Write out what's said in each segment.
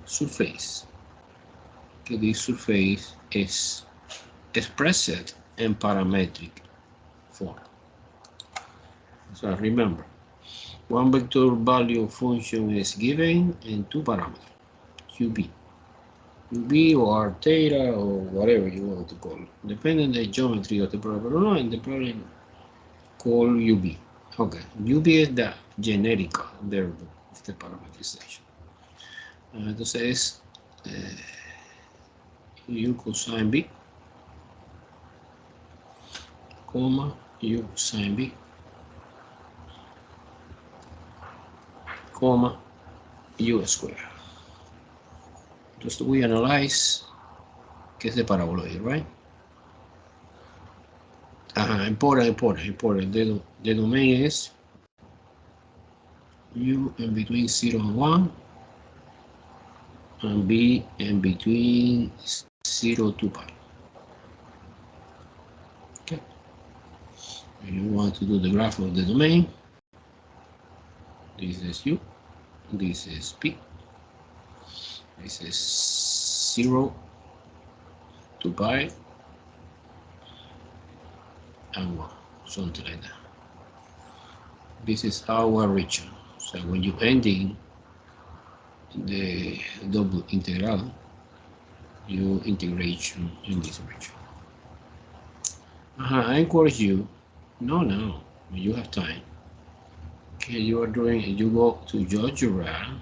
surface. Okay, this surface is expressed in parametric form. So remember, one vector value function is given in two parameters, UB or theta or whatever you want to call it, depending on the geometry of the problem, and the problem called UB. Okay, UB is the generic variable of the parameterization. Entonces U cosine B, comma, U sin B, comma, U square. Just we analyze que es de paraboloid, right? Important. The domain is U in between 0 and 1, and B in between 0 to pi. Okay. And you want to do the graph of the domain. This is U, this is P, this is 0 to pi, and 1, something like that. This is our region. So when you ending the double integral, you integration in this region. I encourage you, no, you have time. Okay, you go to GeoGebra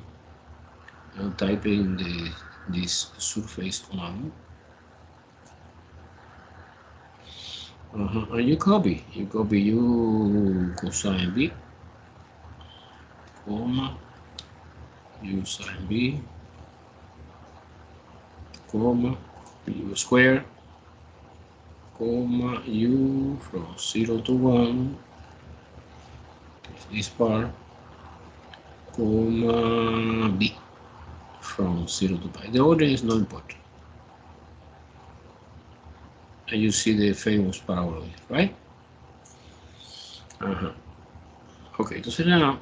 and type in this surface command. And you copy U cosine B, comma, U sin B, comma, U square, comma, U from 0 to 1, this part, comma, B from 0 to pi. The order is not important. And you see the famous paraboloid, right? Okay, so now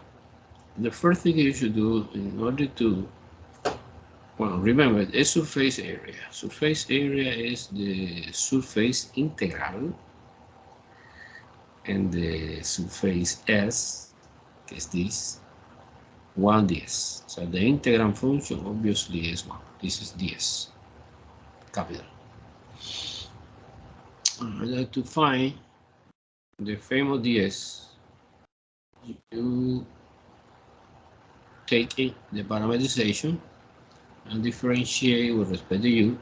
the first thing you should do in order to, well, remember the surface area. Surface area is the surface integral, and the surface S is this 1 ds. So the integral function obviously is 1. This is ds, capital. To find the famous ds, you take the parameterization and differentiate with respect to U.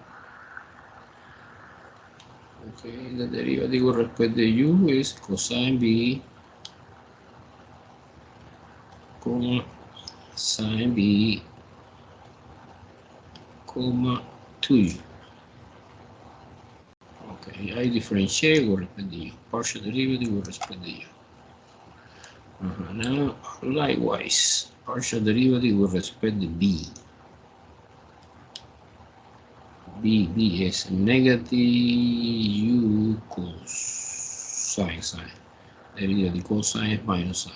Okay, the derivative with respect to U is cosine B, comma, sin B, comma, 2U. Okay, I differentiate with respect to U, partial derivative with respect to U. Now, likewise, partial derivative with respect to B. B is negative U cosine sine. Derivative cosine is minus sine.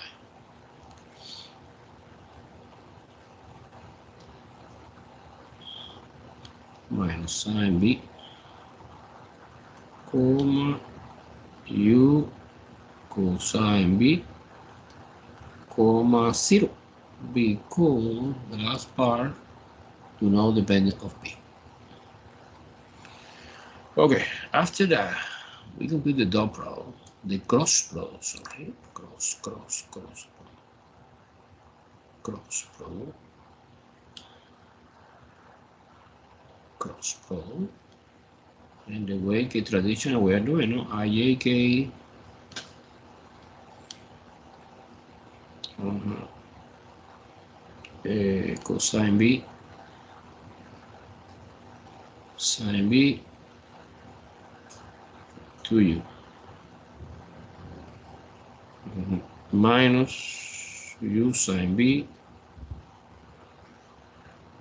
Minus sine B, comma, U cosine B, comma, 0, because the last part do not depend of B. Okay, after that, we complete the dot product, the cross product, sorry, cross product. And the way que traditional we are doing, no? IJK, cosine B, sin B, 2U, minus U sin B,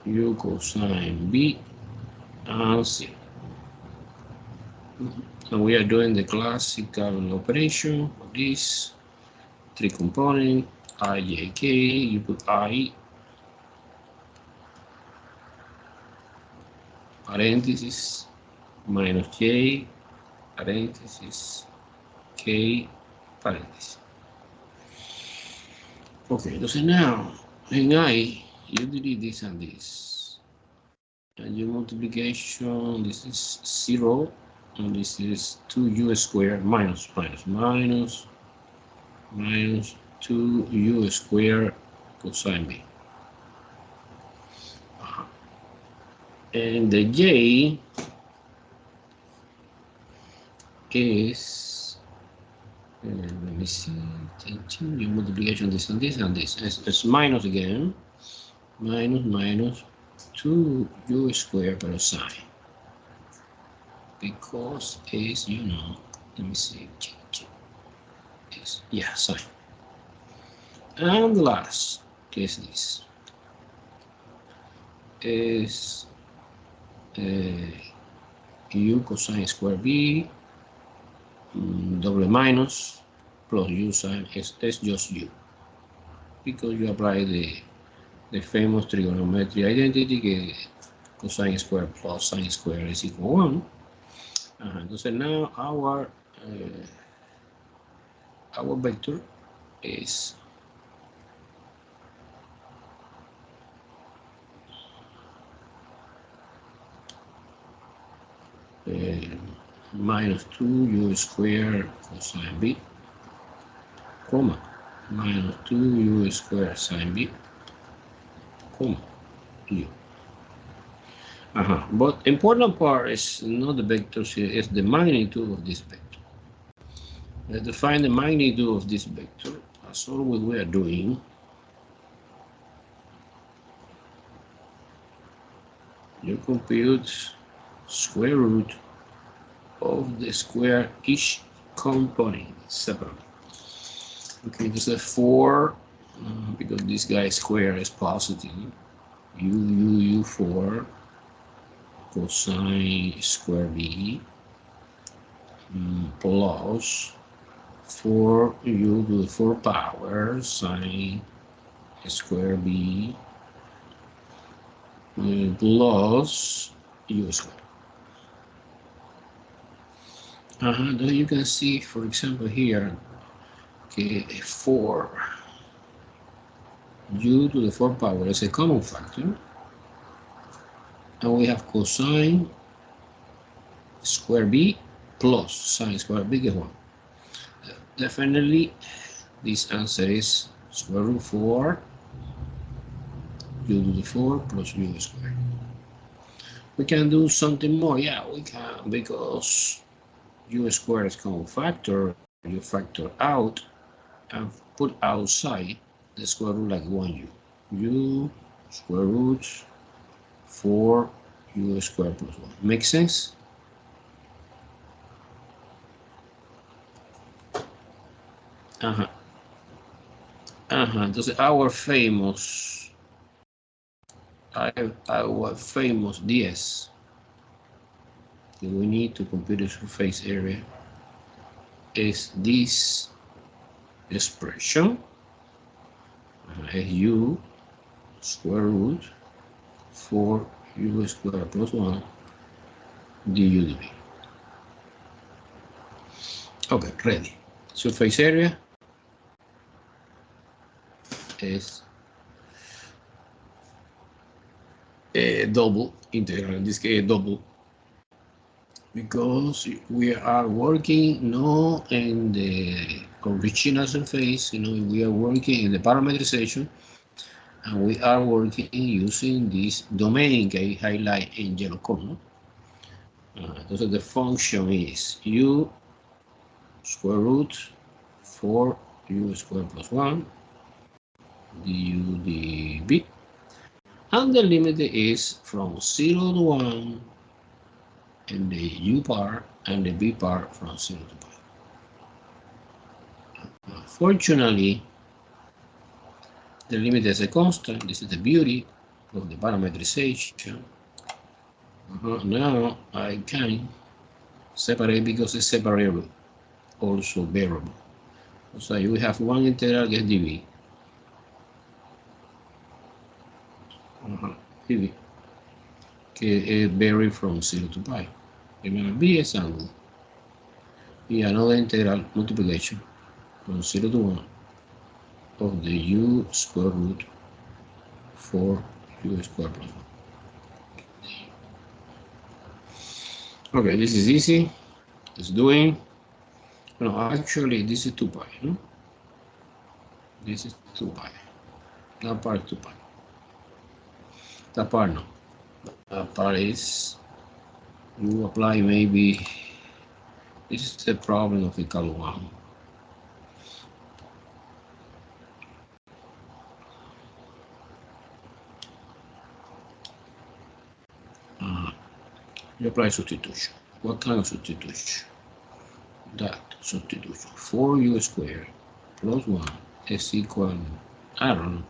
U cosine B, and 0. And we are doing the classical operation of this 3 component, IJK, you put I, paréntesis, minus J, paréntesis, K, paréntesis. Okay, entonces now, in I, you delete this and this. And your multiplication, this is 0, and this is 2u squared minus 2u squared cosine b. And the J is, let me see, your multiplication, this and this and this. It's minus again, minus 2u squared plus sine. Because is, you know, let me see, is, yeah, sine. And last is this. Is u cosine square b, double minus, plus u sine, is just u. Because you apply the famous trigonometry identity que cosine square plus sine square is equal 1. Entonces now our vector is minus 2u squared cosine b, comma, minus 2u squared sine b, comma, u. But important part is not the vectors here, it's the magnitude of this vector. To find the magnitude of this vector, as always we are doing, you compute square root of the square each component separately. Okay, this is 4, because this guy square is positive. U 4 cosine square b plus 4u to the 4 power sine square b plus u square. Then you can see, for example, here, okay, 4 u to the 4 power is a common factor, and we have cosine square b plus sine square b is 1. Definitely, this answer is square root 4 u to the 4 plus u squared. We can do something more, yeah, we can, because u squared is common factor, you factor out and put outside the square root like 1u. U square root 4 u squared plus 1. Make sense? Entonces our famous DS that we need to compute the surface area is this expression, is u square root 4 u squared plus 1 du dv. Okay, ready. Surface area is a double integral, in this case a double, because we are working not in the original surface, we are working in the parametrization, and we are working using this domain I highlight in yellow color. So the function is u square root 4 u squared plus 1 du dv, and the limit is from 0 to 1 in the u part and the v part from 0 to pi. Fortunately, the limit is a constant. This is the beauty of the parametrization. Now I can separate because it's separable, also variable. So you have one integral get dv. dv. que vary from 0 to pi. Remember, B is angle. Y another integral multiplication from 0 to 1 of the u square root 4u squared plus 1. Okay, this is easy. It's doing. No, actually, this is 2 pi. No? This is 2 pi. That part is 2 pi. That part no. That part is, you apply maybe, this is the problem of equal 1. You apply substitution. What kind of substitution? That substitution. 4u squared plus 1 is equal, I don't know,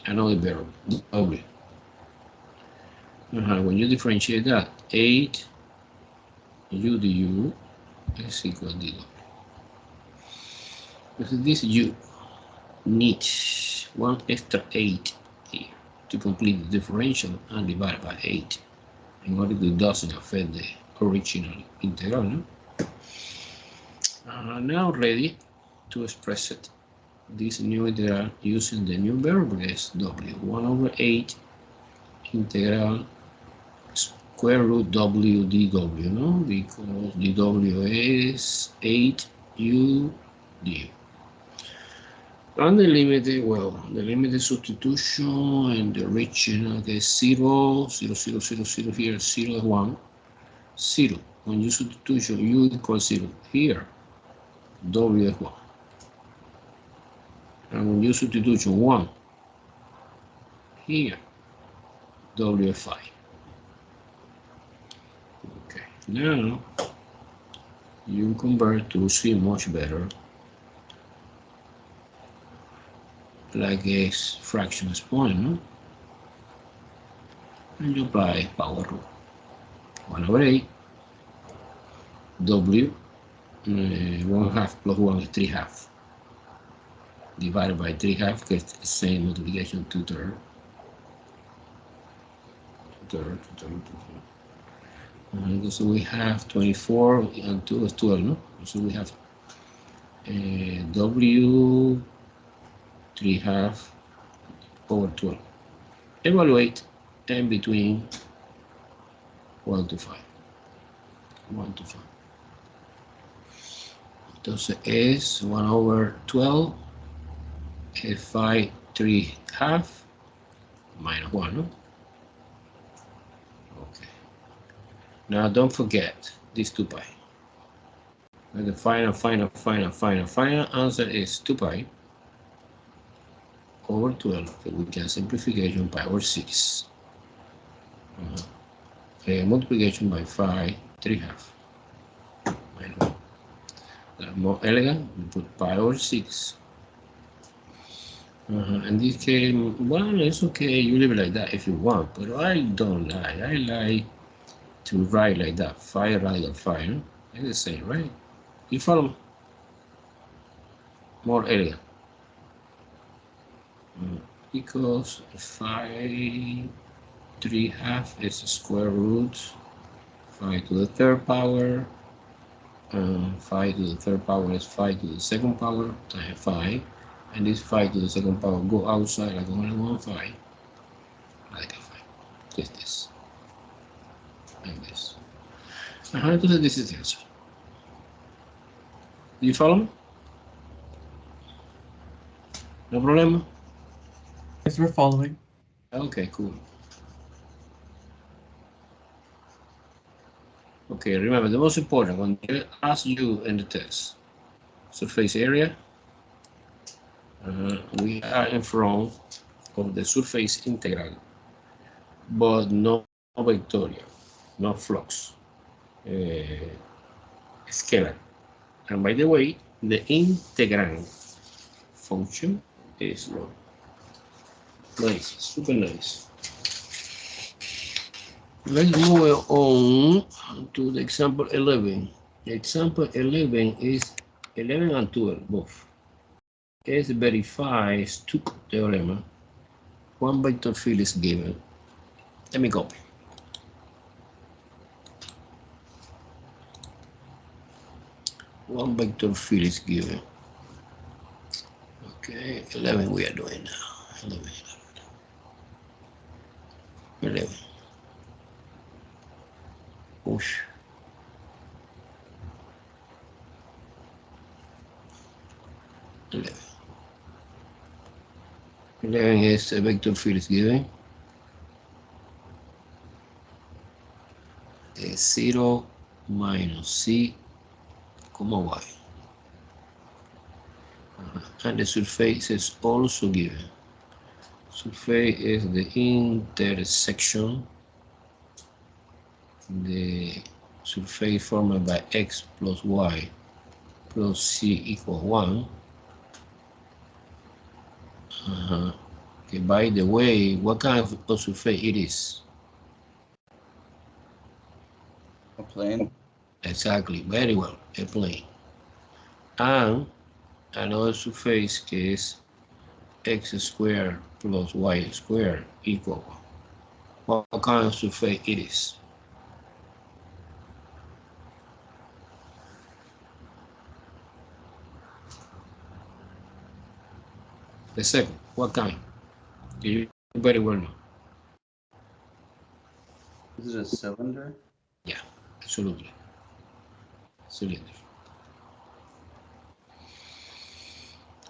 another variable, w. When you differentiate that, 8 u du is equal to dw. Because this u needs one extra 8 here to complete the differential and divide by 8 in order to doesn't affect the original integral. No? Now ready to express it. This new integral using the new variable is w. 1 over 8 integral square root w dw, no? Because dw is 8u du. And the limit, well, the limited substitution and the original is 0, 0, 0, 0, 0 here, 0, 1, 0. When you substitution, u equals 0 here, w is 1. And when you substitution 1 here, w is 5. Okay, now you convert to see much better, like a fraction exponent, no? And you apply power rule. 1 over 8, w, 1 half plus 1 is 3 half. Divided by 3 half gets the same multiplication, 2 thirds. 2 thirds, 2 thirds, 2 thirds. So we have 24 and 2 is 12, no? So we have w 3 half over 12. Evaluate in between 1 to 5. 1 to 5. Entonces es 1 over 12 es 5 3 half minus 1, no? Okay. Now don't forget this 2 pi. And the final answer is 2 pi over 12, we can simplification by over 6. Multiplication by 5, 3 half. More elegant, we put pi over 6. And this case, well, it's okay, you leave it like that if you want, but I don't like. I like to write like that, 5 rather 5, no? It's the same, right? You follow me? More elegant. Because 5 3 half is square root 5 to the third power, 5 to the third power is 5 to the second power times 5, and this 5 to the second power go outside like only 1 5, like a 5, just this, like this. Entonces this is the answer. Do you follow me? No problem? Yes, we're following. Okay, cool. Okay, remember the most important when they ask you in the test, surface area, we are in front of the surface integral, but no vectorial, no flux, scalar. And by the way, the integrand function is low. Nice, super nice. Let's move on to the example 11. Example 11 is 11 and 12 both. Is verify Stuck theorem. One vector field is given. Let me copy. one vector field is given. Okay, 11 we are doing now. 11. 11. Push. 11. 11 is a vector field is given. A 0 minus c comma y. And the surface is also given. Surface is the intersection. The surface formed by x plus y plus c equal 1. Okay, by the way, what kind of surface it is? A plane. Exactly, very well, a plane. And another surface is x squared plus y squared equal 1. What kind of surface it is? The second, what kind? You very well know. Is it a cylinder? Yeah, absolutely. Cylinder.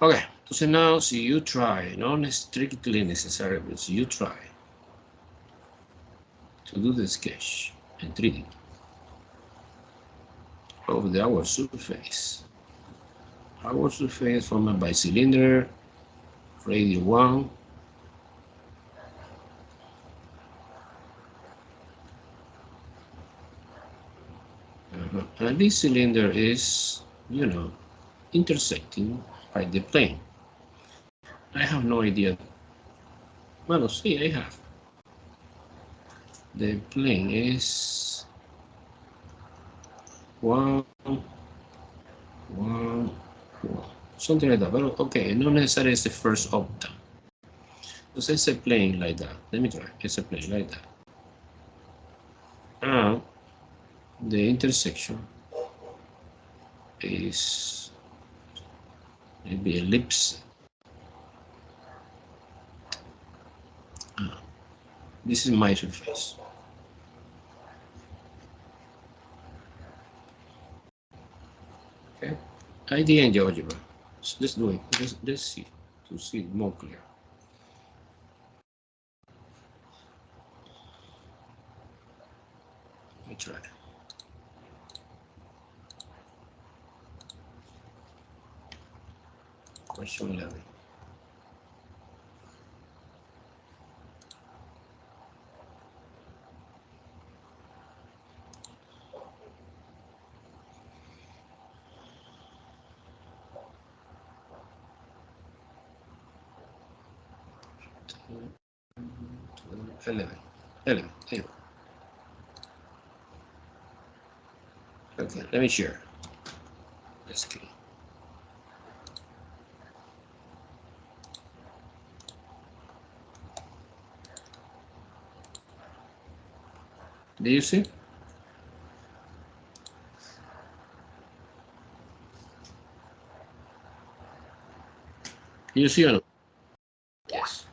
Okay, so now si you try, not strictly necessary, but si you try to do the sketch and 3D of our surface. Our surface formed by cylinder, radius 1, and this cylinder is, intersecting by the plane. I have no idea. Well, see, I have. The plane is 1, 1, 1, something like that. But okay, not necessarily it's the first octave. So it's a plane like that. Let me try. It's a plane like that. And the intersection is maybe ellipse. This is my surface. Okay. Idea and algebra. So let's do it. Let's see to see it more clear. Let me try. Question 11. Eleven. Okay, let me share. Let's see. Do you see? You see or no? Yes.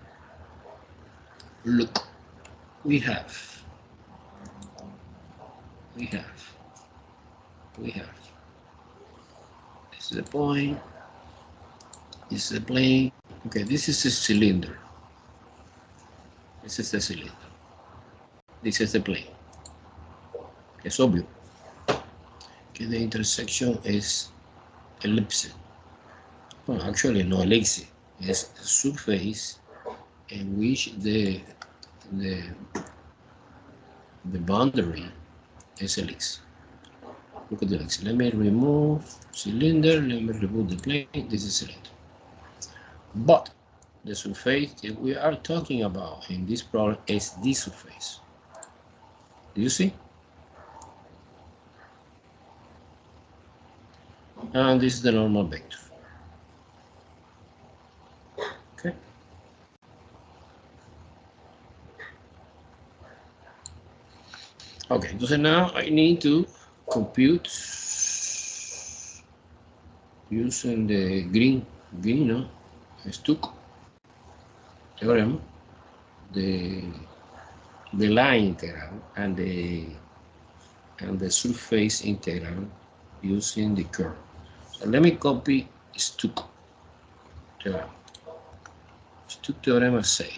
Look, we have. This is the point. This is the plane. Okay, this is a cylinder. This is the cylinder. This is the plane. It's obvious. Okay, the intersection is ellipse. Well, actually, no ellipse. It's a surface in which the boundary is ellipse. Look at the ellipse. Let me remove cylinder. Let me remove the plane. This is cylinder. But the surface that we are talking about in this problem is this surface. Do you see? And this is the normal vector. Okay. Okay, so now I need to compute using the green, ¿no? Stuck theorem, the line integral and the surface integral using the curve. So let me copy Stuck theorem. Stuck theorem I say.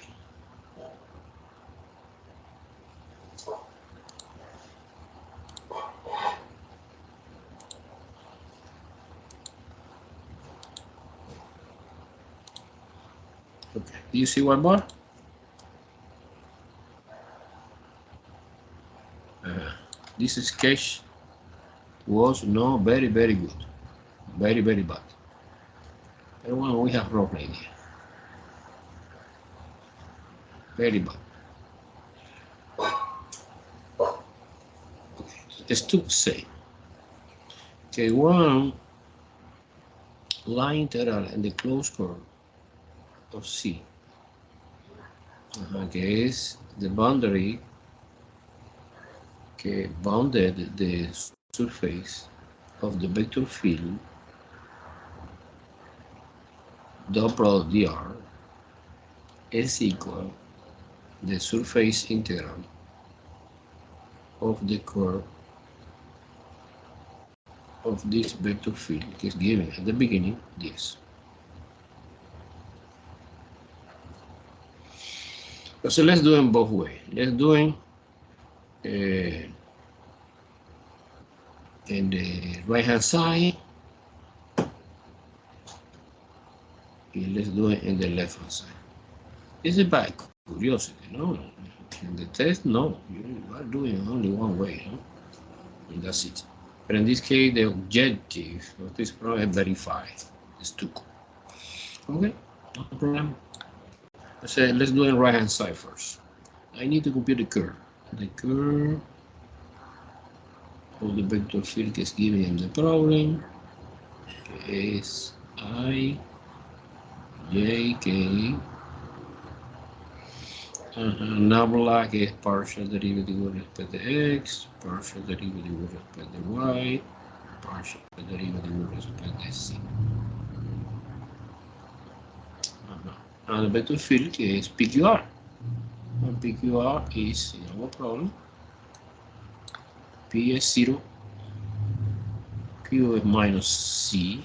Okay, do you see one more? This sketch was not very good, very bad. But when we have problem here, very bad. It's to say, okay, one line integral and the closed curve of C, que es the boundary que bounded the surface of the vector field dot product dr is equal the surface integral of the curve of this vector field is given at the beginning, this. So let's do it both ways. Let's do it in the right hand side, and let's do it in the left hand side. This is by curiosity, no? In the test, no. You are doing only one way, no? And that's it. But in this case, the objective of this problem is verify. It's too cool. Okay, no problem. Let's do it right hand side first. I need to compute the curve. The curve of the vector field is given in the problem is I, J, K. Nabla is partial derivative with respect to x, partial derivative with respect to y, partial derivative with respect to z. And the vector field is PQR. And PQR is no problem. P is 0, Q is minus C,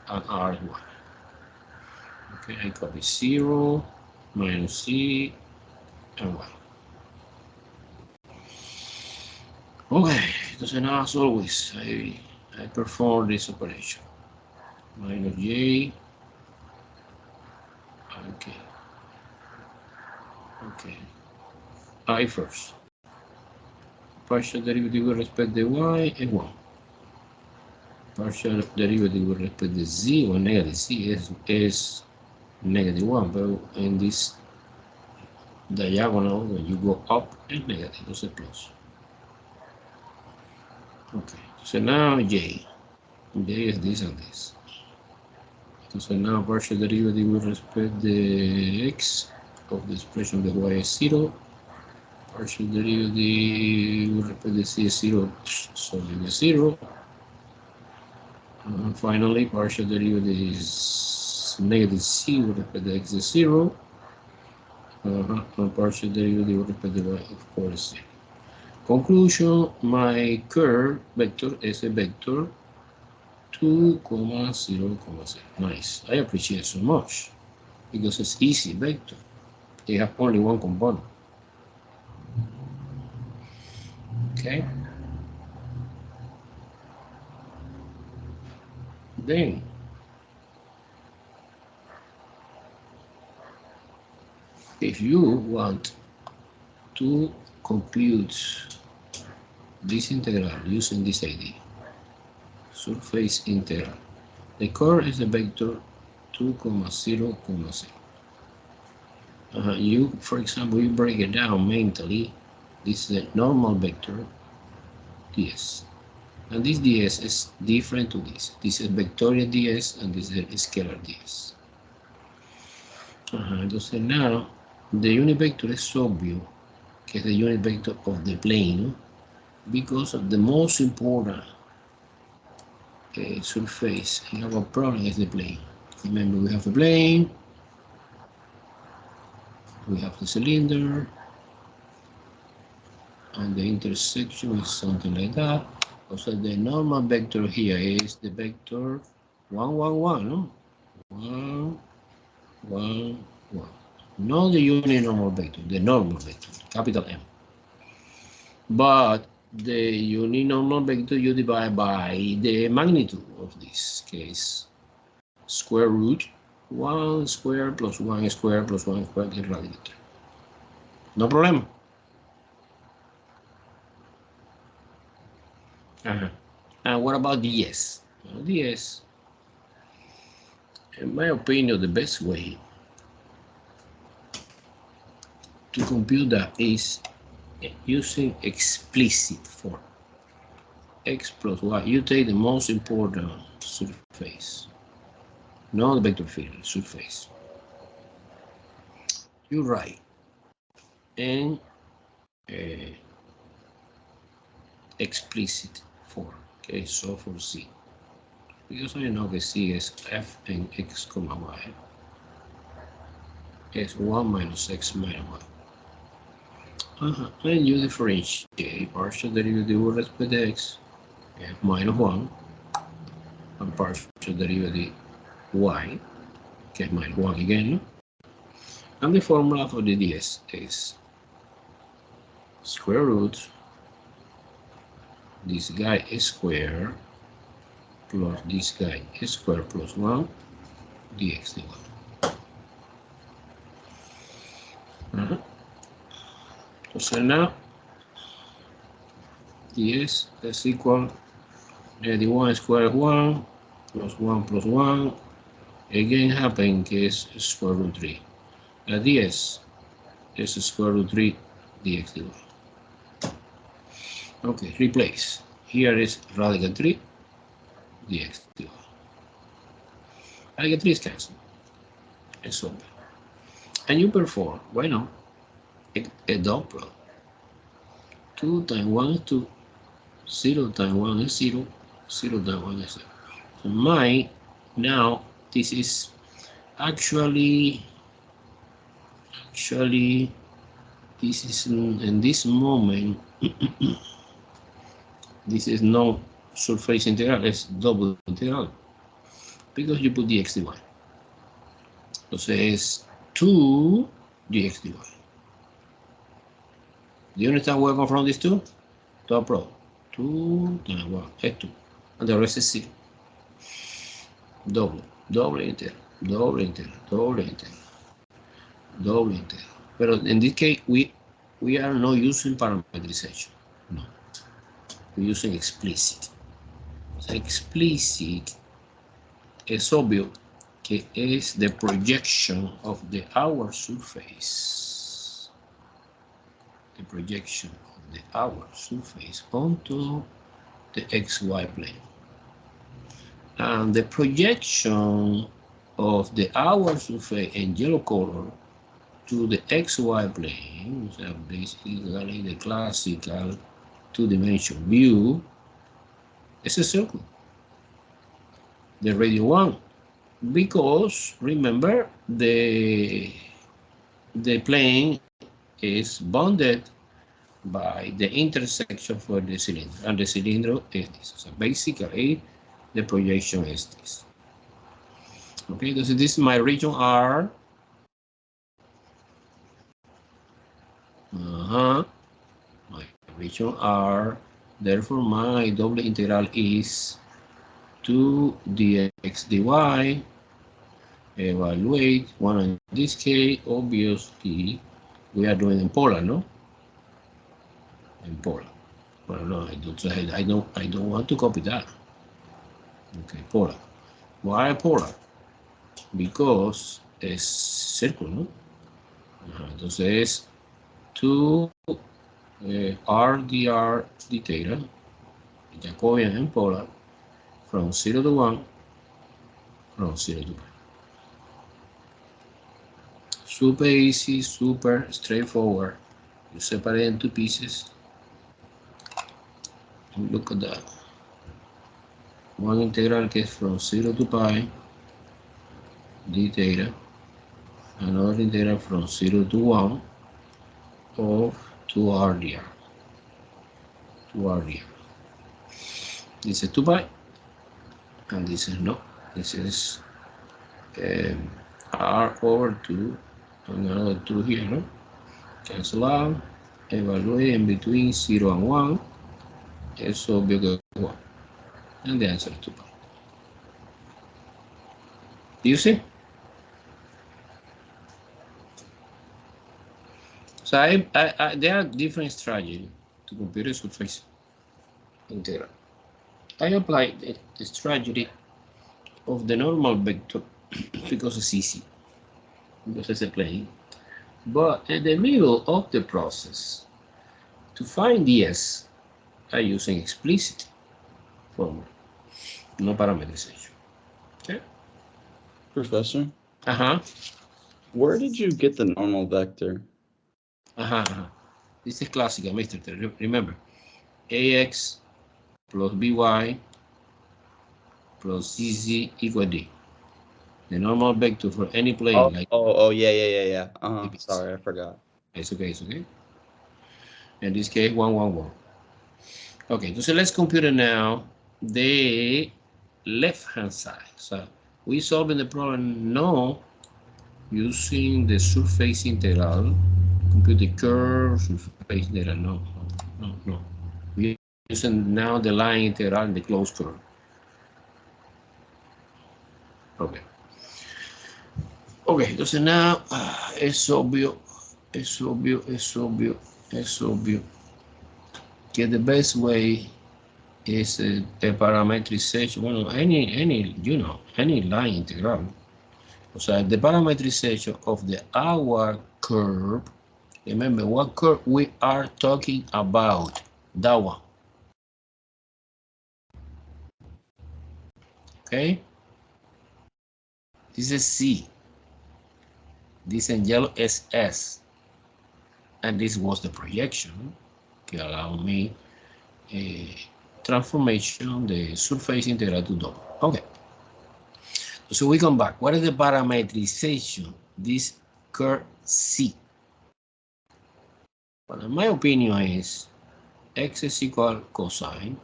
and R is 1. Okay, I copy 0, minus C, and 1. Okay, entonces now as always, I perform this operation. Minus J. Okay. I first. Partial derivative with respect to y is 1. Partial derivative with respect to z or negative z is negative 1, but in this diagonal, when you go up, it's negative, it's plus. Okay, so now J is this and this. So now partial derivative with respect to x of the expression that y is 0. Partial derivative with respect to c is 0, so it is 0. And finally, partial derivative is negative c with respect to x is 0. And partial derivative with respect to y, of course, 0. Conclusion, my curve vector is a vector 2, 0, 0. Nice. I appreciate it so much because it's easy vector. They have only one component. Okay. Then if you want to compute this integral using this idea, surface integral, the curve is a vector 2, 0, 0. You, for example, you break it down mentally. This is a normal vector ds, and this ds is different to this. This is vectorial ds, and this is a scalar ds. Entonces now the unit vector is obvious, que es the unit vector of the plane, because of the most important surface. And our problem is the plane. Remember, we have the plane, we have the cylinder, and the intersection is something like that. Also, the normal vector here is the vector 1, 1, 1, no? 1, 1, 1. Not the uninormal vector, the normal vector, capital M. But the uninormal vector you divide by the magnitude of this case. Square root 1 square plus 1 square plus 1 square is radical 3. No problem. And what about ds? Well, ds, in my opinion, the best way to compute that is using explicit form. X plus y. You take the most important surface, not the vector field, surface. You write in explicit form. Okay, so for C, because I know that C is f and x comma y is 1 minus x minus y. And you differentiate partial derivative with respect to x, f minus 1, and partial derivative y, okay, minus 1 again. And the formula for the ds is square root this guy is square plus this guy is square plus 1 dx dy. So now ds is equal the 1 square 1 plus 1 plus 1 again happen is square root 3. Ds is square root 3 dx dy. Okay, replace. Here is radical 3 dx dy. Radical 3 is cancelled. It's over. And you perform, why not, a dot product. 2 times 1 is 2, 0 times 1 is 0, 0 times 1 is 0. So now this is actually this is in this moment this is no surface integral, it's double integral because you put dx dy. So it's 2 dx dy. Do you understand where I come from these two? Dot product. 2 times 1 is 2, and the rest is 0. Double integral, double integral, double integral, double integral. But in this case, we are not using parameterization. No, we're using explicit. So explicit es obvio que es the projection of the hour surface. The projection of the hour surface onto the xy plane. And the projection of the hour surface in yellow color to the xy plane, so basically the classical two-dimensional view, is a circle, the radius 1, because remember the plane is bounded by the intersection for the cylinder, and the cylinder is this. So basically the projection is this. Okay, so this is my region R. My region R. Therefore, my double integral is 2 dx dy. Evaluate one in this case. Obviously, we are doing in polar, no? In polar. Well, no, I don't want to copy that. Okay, polar. Why polar? Because es círculo, ¿no? Entonces, 2 r dr d theta, Jacobian and polar, from 0 to 1, from 0 to 1. Super easy, super straightforward. You separate into pieces. And look at that. One integral que es from 0 to pi d theta, another integral from 0 to 1 of 2r dr. 2r dr. This is 2 pi, and this is no. This is r over 2, and another 2 here, no? Cancel out, evaluate in between 0 and 1, es obvio que 1, and the answer is 2 pi. Do you see? So there are different strategies to compute a surface integral. I applied the strategy of the normal vector because it's easy, because it's a plane. But in the middle of the process, to find ds, I'm using explicit formula, no parameterization. Okay? Professor, Uh-huh. where did you get the normal vector? This is classical, Mr. Remember, ax plus by plus cz equal d. The normal vector for any plane, Yeah. Sorry, I forgot. It's okay, it's okay. In this case, 1, 1, 1. Okay, so let's compute now the left-hand side. So we solving the problem now using the surface integral. Compute the curve, surface integral. No. We're using now the line integral and the closed curve. Okay. Okay, entonces now es obvio que the best way is a parametrization. Well, any line integral. O sea, the parametrization of the hour curve. Remember what curve we are talking about. That one. Okay. This is C. This in yellow is S. And this was the projection que allowed me a transformation, the surface integral to double. Okay. So we come back. What is the parametrization? This curve C. Well, in my opinion is x is equal cosine,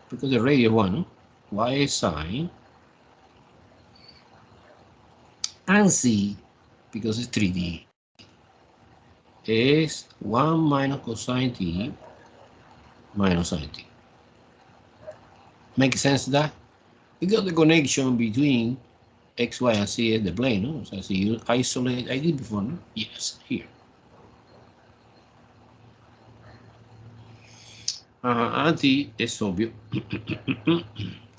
because the radius 1, y is sine, and C, because it's 3D, is 1 minus cosine t minus sine t. Make sense that? Because the connection between x, y, and c is the plane, no? So if you isolate, I did before, no? Yes, here. And t is obvious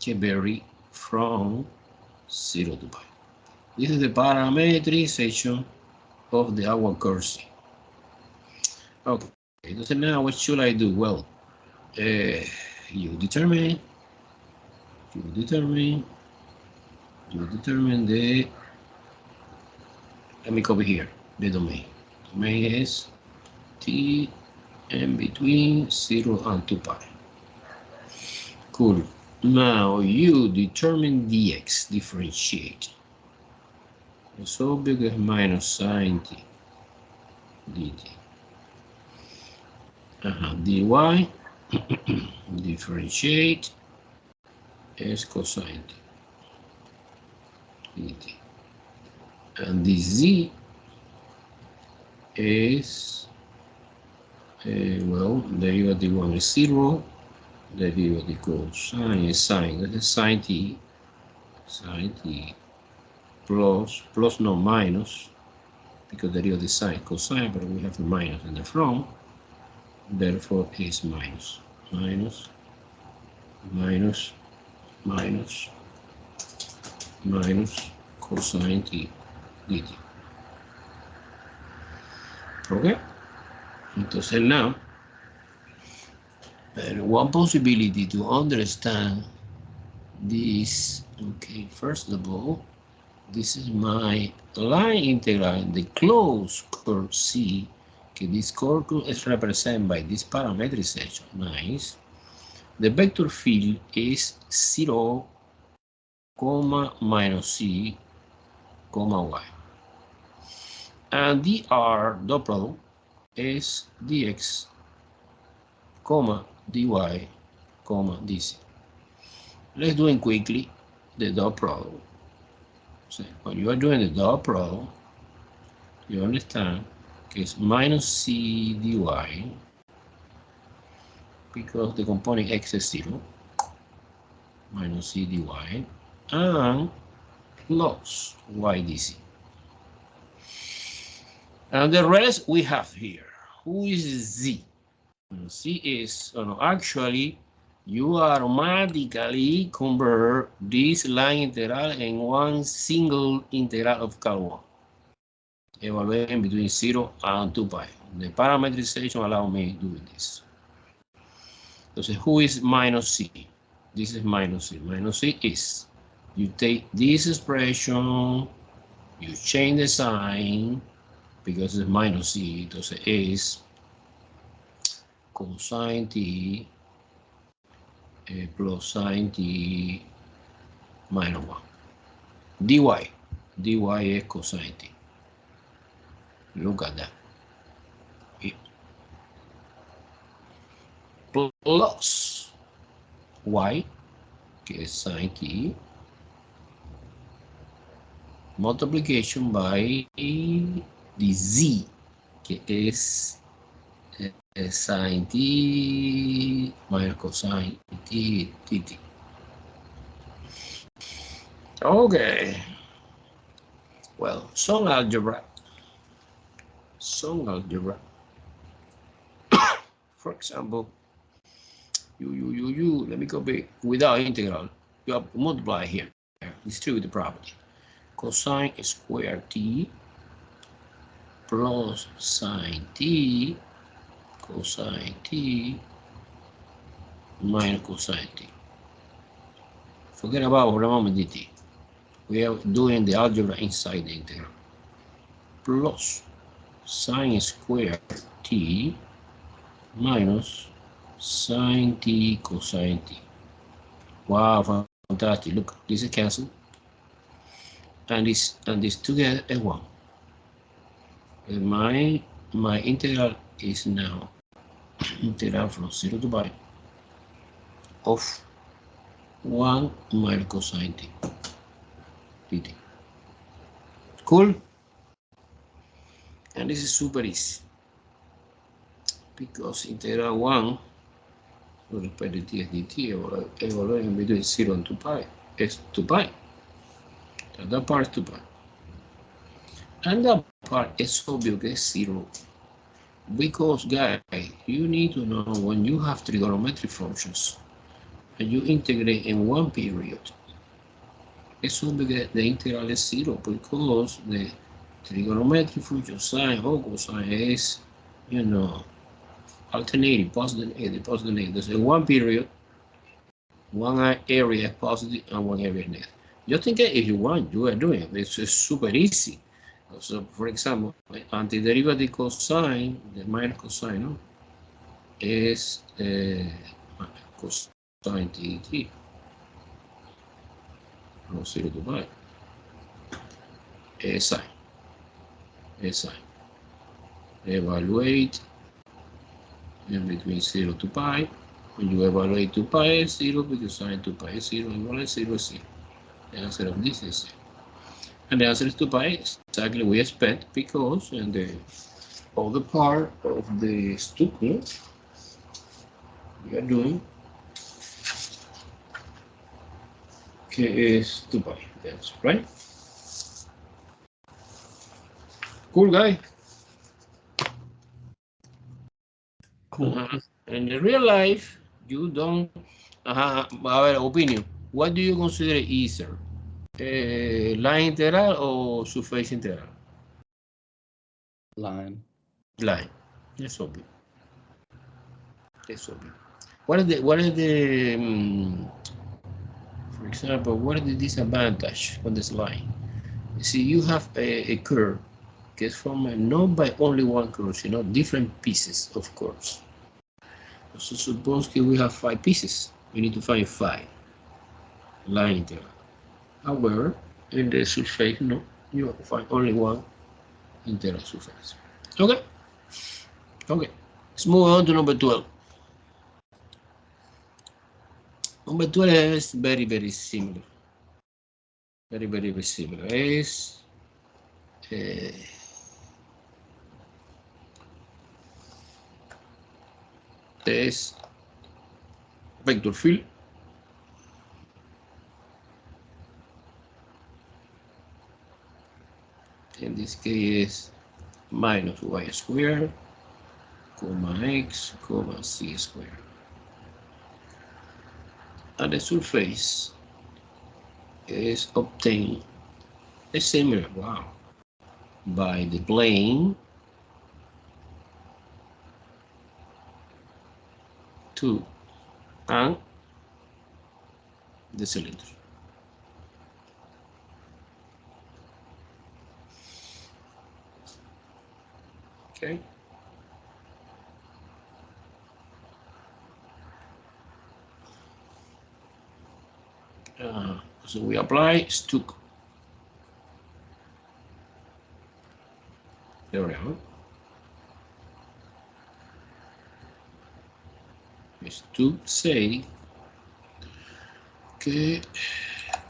can vary from 0 to pi. This is the parametrization of the hour curve C. Okay, so now what should I do? Well, you determine the, let me copy here, the domain. Domain is t and between 0 and 2 pi. Cool. Now you determine dx, differentiate. So big as minus sine t dt. Dy differentiate is cosine t dt. And this z is well, derivative 1 is 0, derivative cosine is sine, that is sine t plus no minus, because derivative is sine cosine, but we have a minus in the front, therefore is minus cosine t dt. Okay, entonces now one possibility to understand this, okay, first of all, this is my line integral, the closed curve C, okay, this curve is represented by this parametrization, nice. the vector field is 0, comma minus c, comma y. And dr dot product is dx, comma dy, comma dc. Let's do it quickly, the dot product. So when you are doing the dot product, you understand it's minus c dy, because the component x is 0, minus c dy, and plus y dc. And the rest we have here. Who is z? Z is, actually, you automatically convert this line integral in one single integral of Cal 1. Evaluating between 0 and 2 pi. The parametrization allows me doing this. Entonces, who is minus c? This is minus c. Minus c is, you take this expression, you change the sign, because it's minus c, entonces es cosine t plus sine t minus 1. dy. dy es cosine t. Look at that. Plus y, que es sine t, multiplication by the z, que es sine t minus cosine t, tt. Okay. Well, some algebra. For example, let me copy without integral. You have to multiply here. Distribute the property. Cosine square t plus sine t cosine t minus cosine t. Forget about for the moment dt. We are doing the algebra inside the integral. Plus sine square t minus sine t cosine t. Wow, fantastic. Look, this is cancelled. And this together is 1. And my integral is now integral from 0 to pi of 1 minus cosine t dt. Cool? And this is super easy, because integral 1 with respect to t is dt, evaluating between 0 and 2 pi is 2 pi. And that part is 2 pi. And that part is obvious que es 0. Because, guys, you need to know when you have trigonometric functions and you integrate in one period, it's obvious that the integral is 0, because the trigonometric function sine or cosine is, alternating, positive, negative, positive, negative. So in one period, one area is positive and one area is negative. Just think if you want, you are doing it. It's super easy. So, for example, antiderivative cosine, the minus cosine, no, is cosine t from 0 to pi. Sine. Evaluate in between 0 to pi. When you evaluate 2 pi is 0, because sine 2 pi is 0, evaluate 0 is 0. The answer of this is 0. And the answer is 2 pi, exactly we expect, because in the other part of the student we are doing is 2 pi. That's right. Cool, guy. Cool. In the real life, you don't have opinion. What do you consider easier? Line integral or surface integral? Line. Line. That's obvious. That's obvious. What is the for example, what is the disadvantage of this line? You see, you have a curve gets formed not by only one curve, different pieces of curves. So suppose we have 5 pieces. We need to find 5 line integral. However, in the surface, no, you find only one integral surface. Okay. Okay. Let's move on to number 12. Number 12 is very similar. Very similar. Is vector field. In this case, minus y squared, comma x, comma c squared. And the surface is obtained similar, wow, by the plane to and the cylinder. Okay. So we apply Stuck theorem. Stuck say que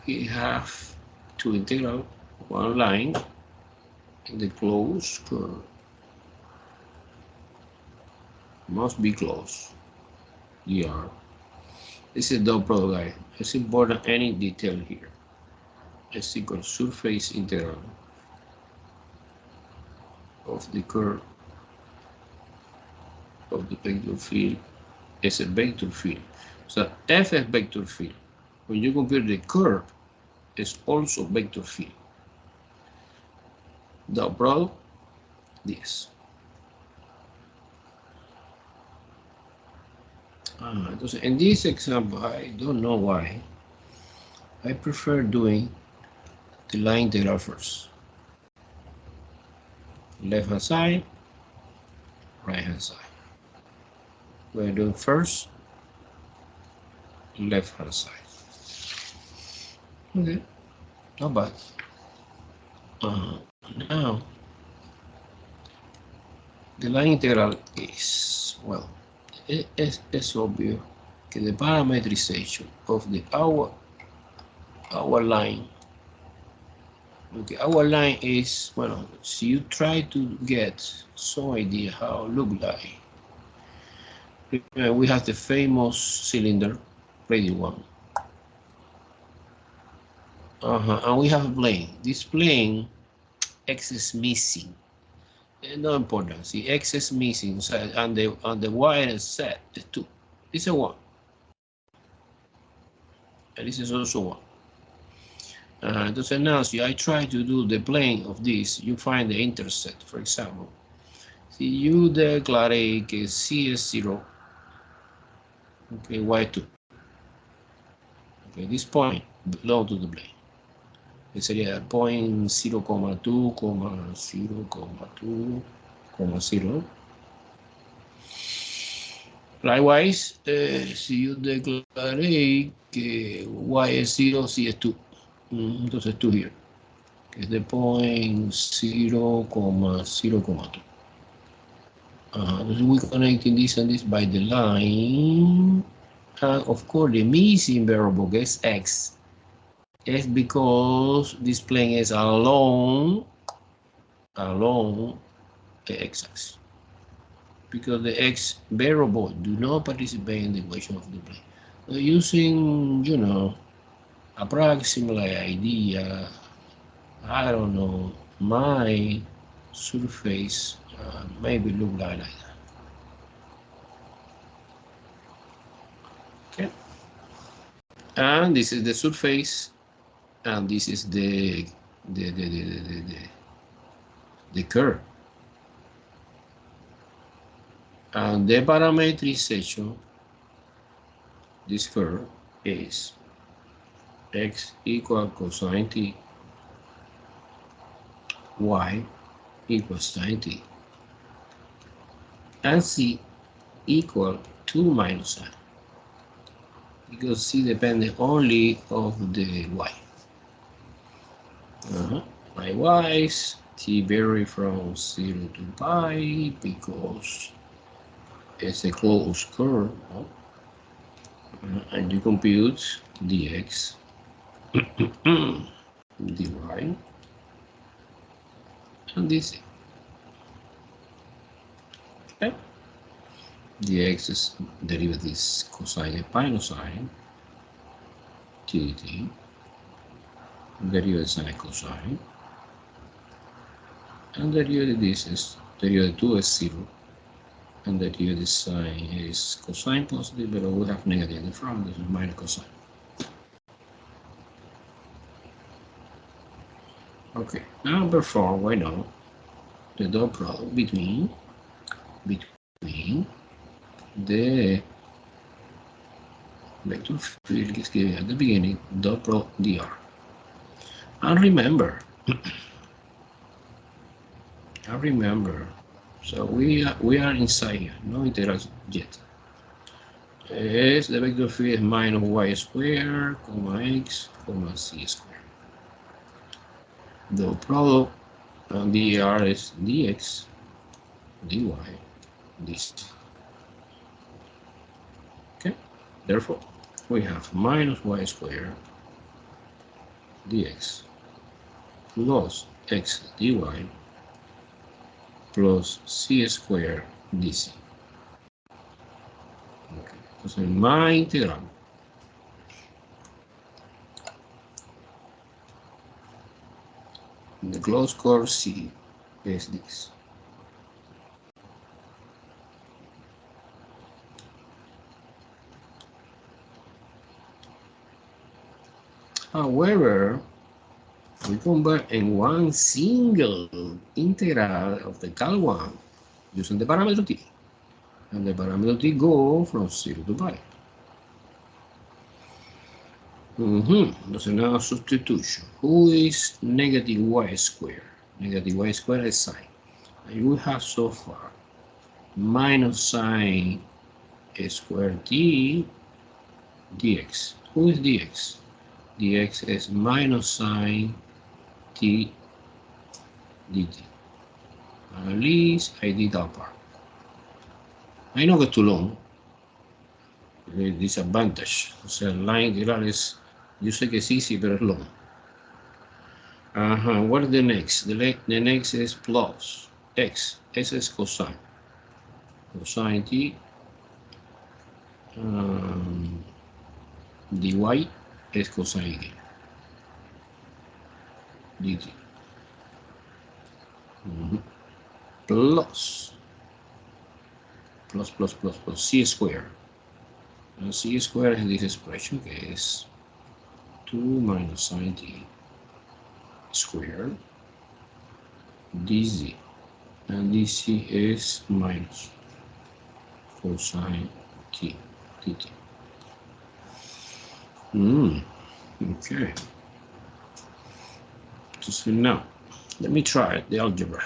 we have to integral one line in the closed curve. Must be closed. dr. This is dot product, guys. It's important any detail here. Is equal surface integral of the curve of the vector field is a vector field. So f is vector field. When you compare the curve, it's also vector field. Dot product, this. Entonces, in this example, I don't know why. I prefer doing the line integral first. Left hand side, right hand side. We're doing first, left hand side. Okay, not bad. Now, the line integral is, well, it's obvious that the parametrization of the our line. Okay, our line is, well, so you try to get some idea how it look like. We have the famous cylinder, radius 1. And we have a plane. This plane, x is missing. No importance. The x is missing, so, and the y is set is 2. This is 1. And this is also 1. Entonces now, si I try to do the plane of this, you find the intercept, for example. Si you declare que C is 0, okay, y2. Okay, this point belongs to the plane. It sería point 0,2, 0,2, 0. Likewise, si you declare que y es 0, C es 2. Entonces 2 here, que es the point 0,0,2. We're connecting this and this by the line. And of course, the missing variable is x. It's because this plane is along the x-axis. Because the x variable do not participate in the equation of the plane. Using, you know, approximately idea, I don't know, my surface maybe look like that. Okay. And this is the surface, and this is the curve. And the parametrization, this curve is x equal cosine t, y equals sine t, and c equal to minus sign, because c depends only of the y. Likewise, t vary from 0 to pi because it's a closed curve, no? And you compute dx dy and dc. Okay. Dx is derivative is cosine pi no sine t dt. Derivative sine cosine. And derivative this is derivative 2 is 0. And the derivative sign is cosine positive, but we have negative in the front. This is minus cosine. Okay, number 4, we know the dot product between the vector field is given at the beginning, dot product dr. And remember, so we are inside here, no interaction yet. Is the vector field is minus y squared, comma x, comma c squared. The product and dr is dx, dy, dc. Okay, therefore we have minus y squared dx plus x dy plus c squared dc. Okay, entonces más integral. The closed curve C is this. However, we convert in one single integral of the Cal1 using the parameter t. And the parameter t go from 0 to pi. Entonces now substitution. Who is negative y squared? Negative y squared is sine. And we have so far minus sine squared t dx. Who is dx? Dx is minus sine t dt. At least I did that part. I know it's too long. The disadvantage. O sea, la integral es, yo sé que es easy, pero es long. What is the next? The next is plus x. X is cosine. Cosine t dy is cosine t dt. Plus c squared. And c squared in this expression is 2 minus sine t squared dz, and dc is minus cosine t dt. Okay. So now, let me try the algebra.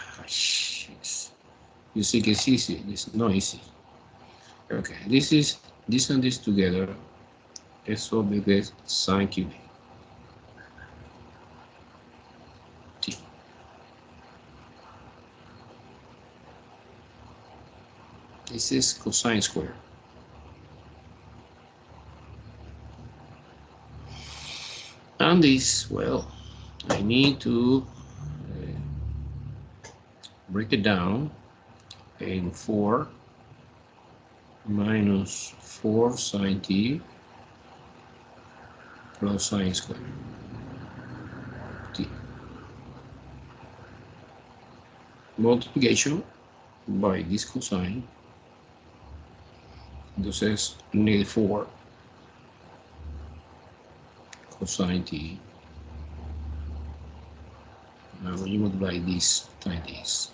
You see it's easy. It's not easy. Okay, this and this together is so big as sine cubic t. This is cosine squared. And this, well, I need to break it down in 4 minus 4 sine t plus sine squared t. Multiplication by this cosine. Entonces, negative 4 cosine t. Now when you multiply this times this,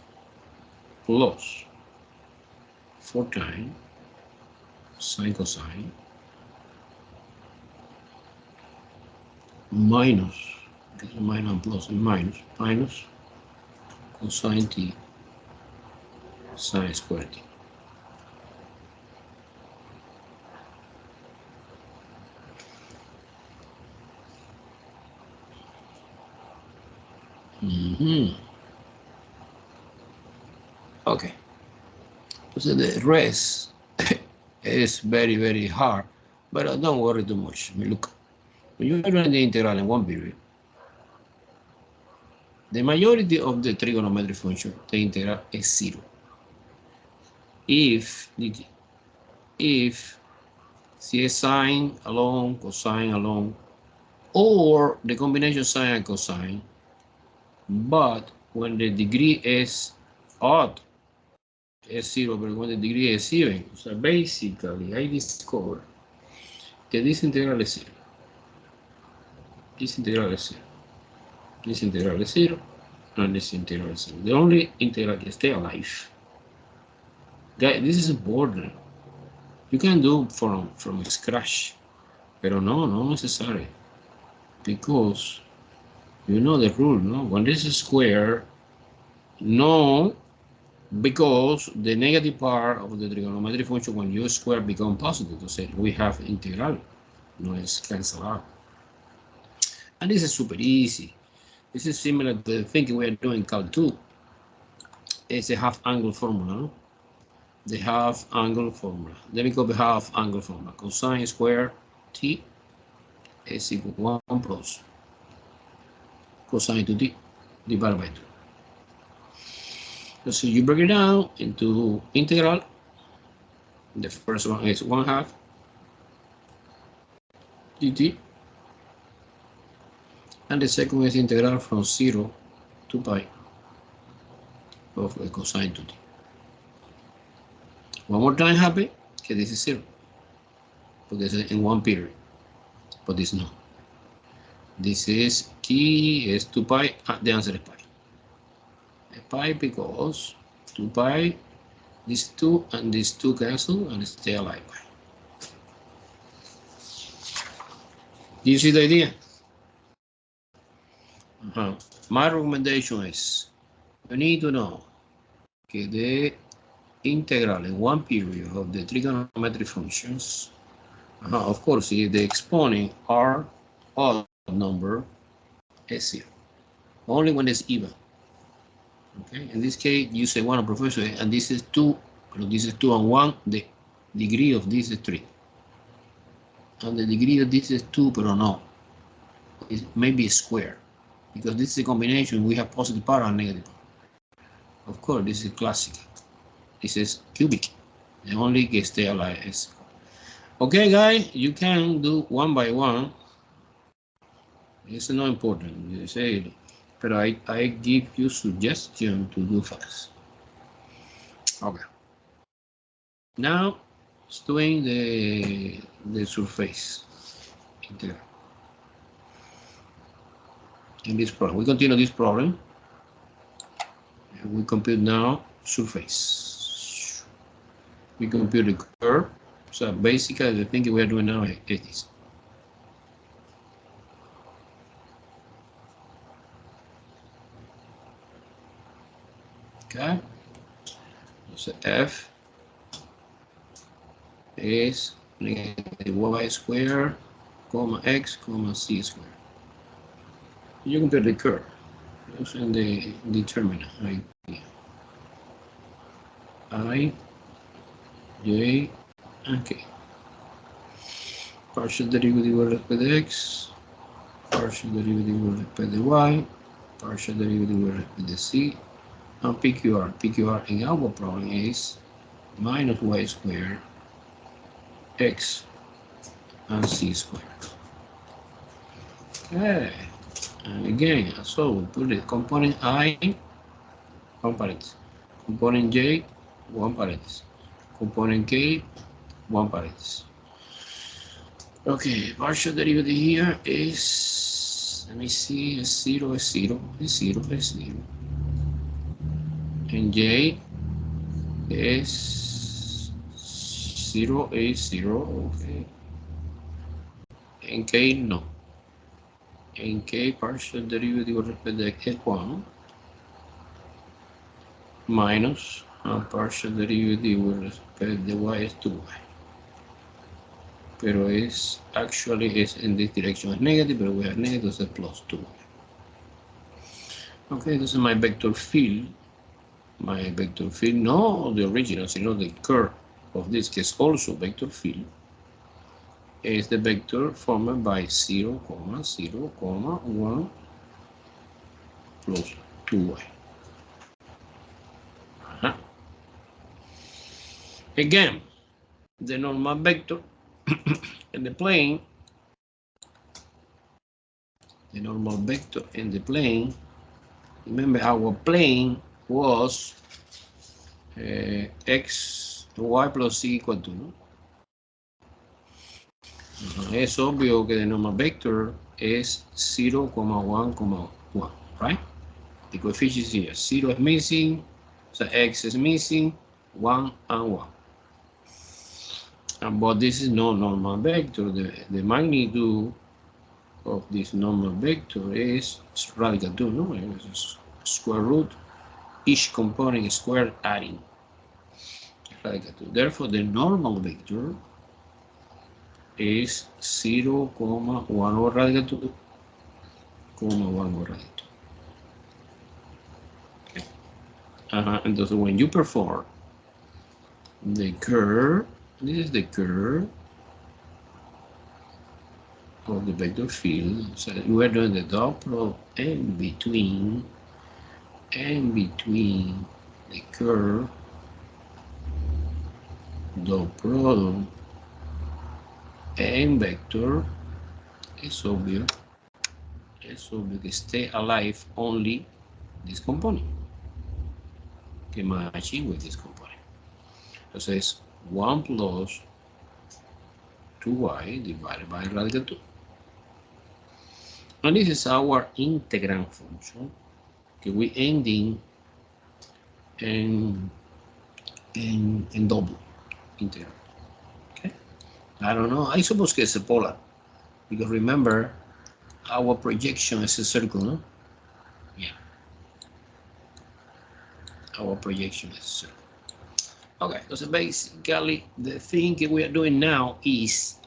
plus 4 times sine cosine minus, because minus and plus and minus cosine t sine squared t. Okay. So the rest is very, very hard, but don't worry too much. I mean, look, when you are doing the integral in one period, the majority of the trigonometric function, the integral is 0. If see sine alone, cosine alone, or the combination sine and cosine, but when the degree is odd, is 0, but when the degree is even. So basically, I discovered that this integral is 0. This integral is 0. This integral is 0. And this integral is 0. The only integral that stay alive. Guys, this is important. You can do from scratch, but no necessary, because you know the rule, no? When this is square, no, because the negative part of the trigonometric function when you square become positive. To say we have integral, no, it's cancel out. And this is super easy. This is similar to the thing we are doing Calc 2. It's a half angle formula, no? The half angle formula. Let me copy half angle formula. Cosine square t is equal to 1 plus cosine to t divided by 2. So you break it down into integral. The first one is 1/2 dt. And the second is integral from 0 to pi of the cosine to t. One more time, happy, okay, this is 0. But this is in one period. But this no. This is t is 2 pi. The answer is pi. Pi because 2 pi, these 2 and these 2 cancel and stay alive. Do you see the idea? My recommendation is you need to know the integral in one period of the trigonometric functions. Of course, if the exponent are odd number, is 0. Only when it's even. Okay, in this case, you say 1, professor, and this is 2, this is 2 and 1, the degree of this is 3. And the degree of this is 2, but no, it may be a square, because this is a combination, we have positive part and negative part. Of course, this is classic. This is cubic. The only que stay alive is. Okay, guys, you can do one by one. It's not important, you say, but I give you suggestion to do fast. Okay. Now, it's doing the surface integral. In this problem, we continue this problem. And we compute now surface. We compute the curve. So basically, the thing we are doing now is this. Okay. So f is negative y squared, comma x, comma c squared. You compute the curve using the determinant I, j, and k. Partial derivative with respect to x, partial derivative with respect to y, partial derivative with respect to c, and PQR. PQR in our problem is minus y squared x and c squared. Okay, and again, so we put the component I, 1 parenthesis, component j, 1 parenthesis, component k, 1 parenthesis. Okay, partial derivative here is, let me see, is 0, is 0, is 0, is 0. And j is 0, is 0, okay. And k, no. And k partial derivative with respect to x is 1 minus partial derivative with respect to y is 2y. Pero es actually is in this direction is negative, but we have negative, so plus 2y. Okay, this is my vector field. My vector field, no the original, sino the curve of this, que es also vector field, is the vector formed by 0, 0, 1 plus 2y. Again, the normal vector in the plane, the normal vector in the plane, remember our plane was x, y plus c equal to, ¿no? Es obvio que the normal vector is 0, 1, 1, right? The coefficients here, 0 is missing, so x is missing, 1 and 1. But this is no normal vector. The magnitude of this normal vector is radical 2, no? It's square root, each component is square adding radical 2. Therefore, the normal vector is 0, 1 over radical 2, 1 over radical 2. Okay. Entonces, when you perform the curve, this is the curve of the vector field. So we are doing the dot product and between the curve, dot product and vector. It's obvious que stay alive only this component, que matching with this component. So it's 1 plus 2y divided by radical 2. And this is our integrand function, que we ending in double integral. Okay, I don't know, I suppose que it's a polar, because remember our projection is a circle, no? Yeah, our projection is a circle. Okay, so basically the thing we are doing now is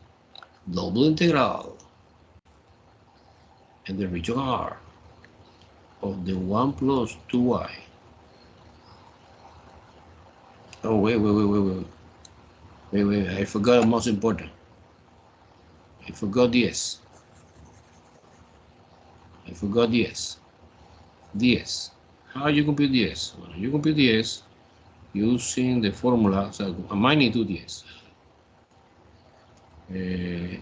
double integral in the region R of the 1 plus 2y. Oh, wait, I forgot the most important. I forgot this. DS. How you compute DS? Well, you compute DS using the formula, so a magnitude DS.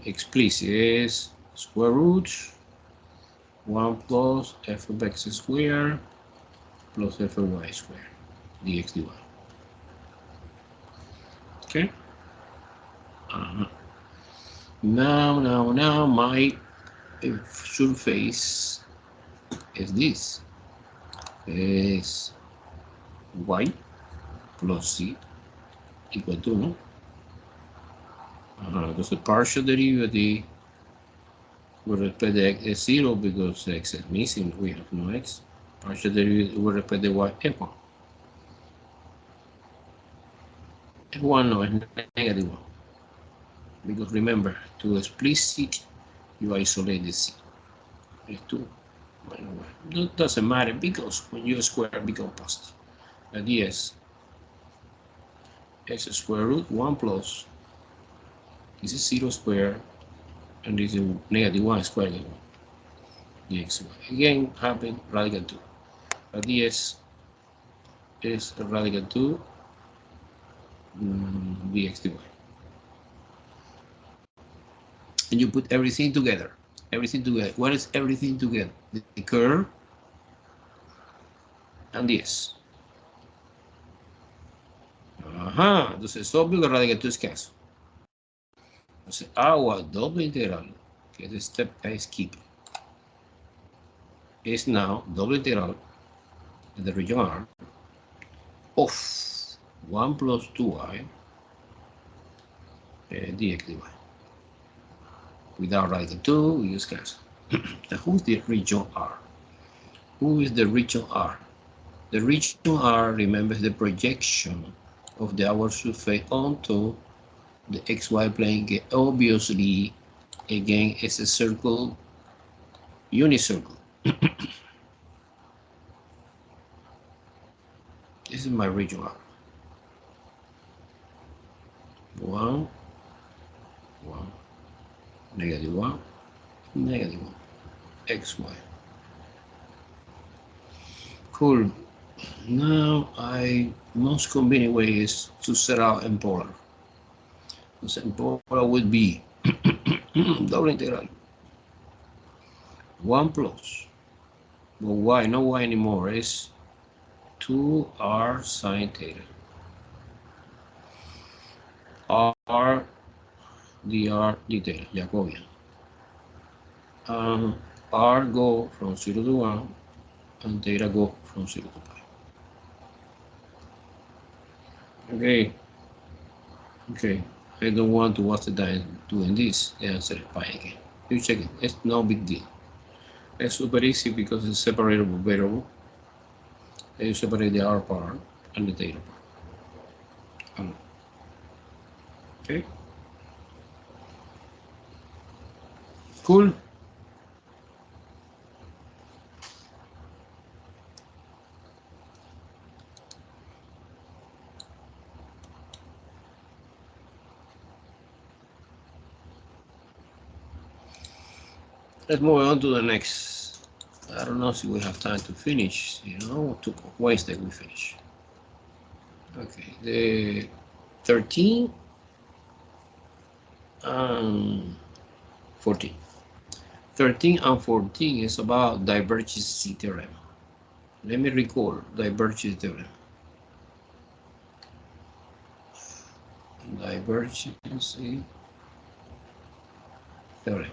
Explicit is square root 1 plus f of x squared plus f of y squared, dx dy. Okay. Now my surface is this. Is y plus c equal to, no? Because the partial derivative with respect to x is 0 because x is missing, we have no x. Partial derivative with respect to y, f1. F1 no, is negative 1. Because remember, to explicit, you isolate the c. F2, that doesn't matter because when you square, it becomes positive. But yes, x square root 1 plus, this is 0 squared, and this is negative 1 squared, dx. Again, happen radical 2. But ds is radical 2 dx dy. And you put everything together. What is everything together? The curve and this. Entonces es obvio que radical 2 es caso. Entonces agua doble integral, que es the step I skip, is now double integral in the region R of 1 plus 2y dx dy. Without radical 2, we use cancel. And who's the region R? Who is the region R? The region R, remember, the projection of the our surface onto the xy plane. Obviously, again, it's a circle, unicircle. is my region R. 1, 1, negative 1, negative 1, x, y. Cool. Now, most convenient way is to set out n polar. So n polar would be double integral 1 plus, but y, no y anymore, is 2r sine theta. R dr d theta, Jacobian. R go from 0 to 1, and theta go from 0 to pi. Okay, I don't want to waste the time doing this. The answer is pi again. You check it, it's no big deal. It's super easy because it's separable variable. You separate the r part and the theta part. Okay. Cool. Let's move on to the next. I don't know if we have time to finish. You know, to Wednesday we finish. Okay, the 13 and 14. 13 and 14 is about divergence theorem. Let me recall divergence theorem. Divergence theorem.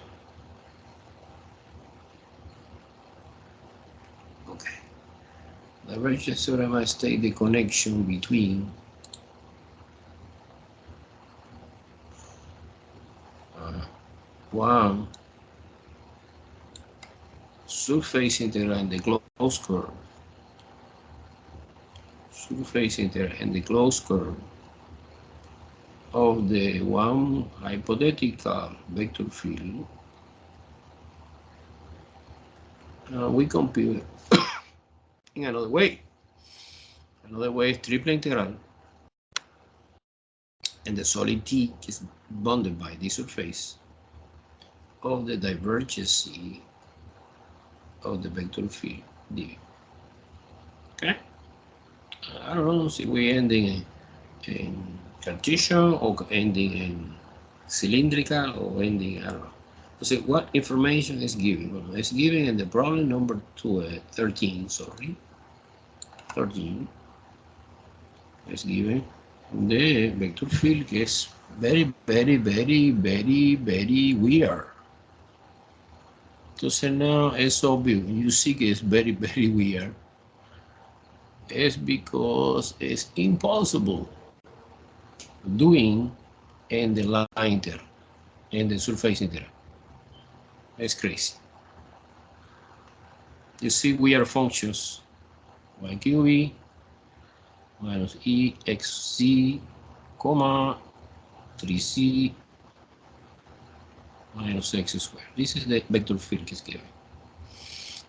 Okay. Divergence theorem, I state the connection between one surface integral and the closed curve. Surface integral and the closed curve of the one hypothetical vector field. We compute it in another way. Another way is triple integral, and the solid T is bounded by the surface of the divergence of the vector field D. Okay? I don't know if we ending in Cartesian or ending in cylindrical or ending, I don't know. So what information is given? Well, it's given in the problem number 13, sorry. 13 is given the vector field is very, very, very, very, very weird. So now it's obvious. You see it's very, very weird. It's because it's impossible doing in the line integral, in the surface integral. It's crazy. You see weird functions, yqv minus exc, comma 3c minus x squared. This is the vector field is given.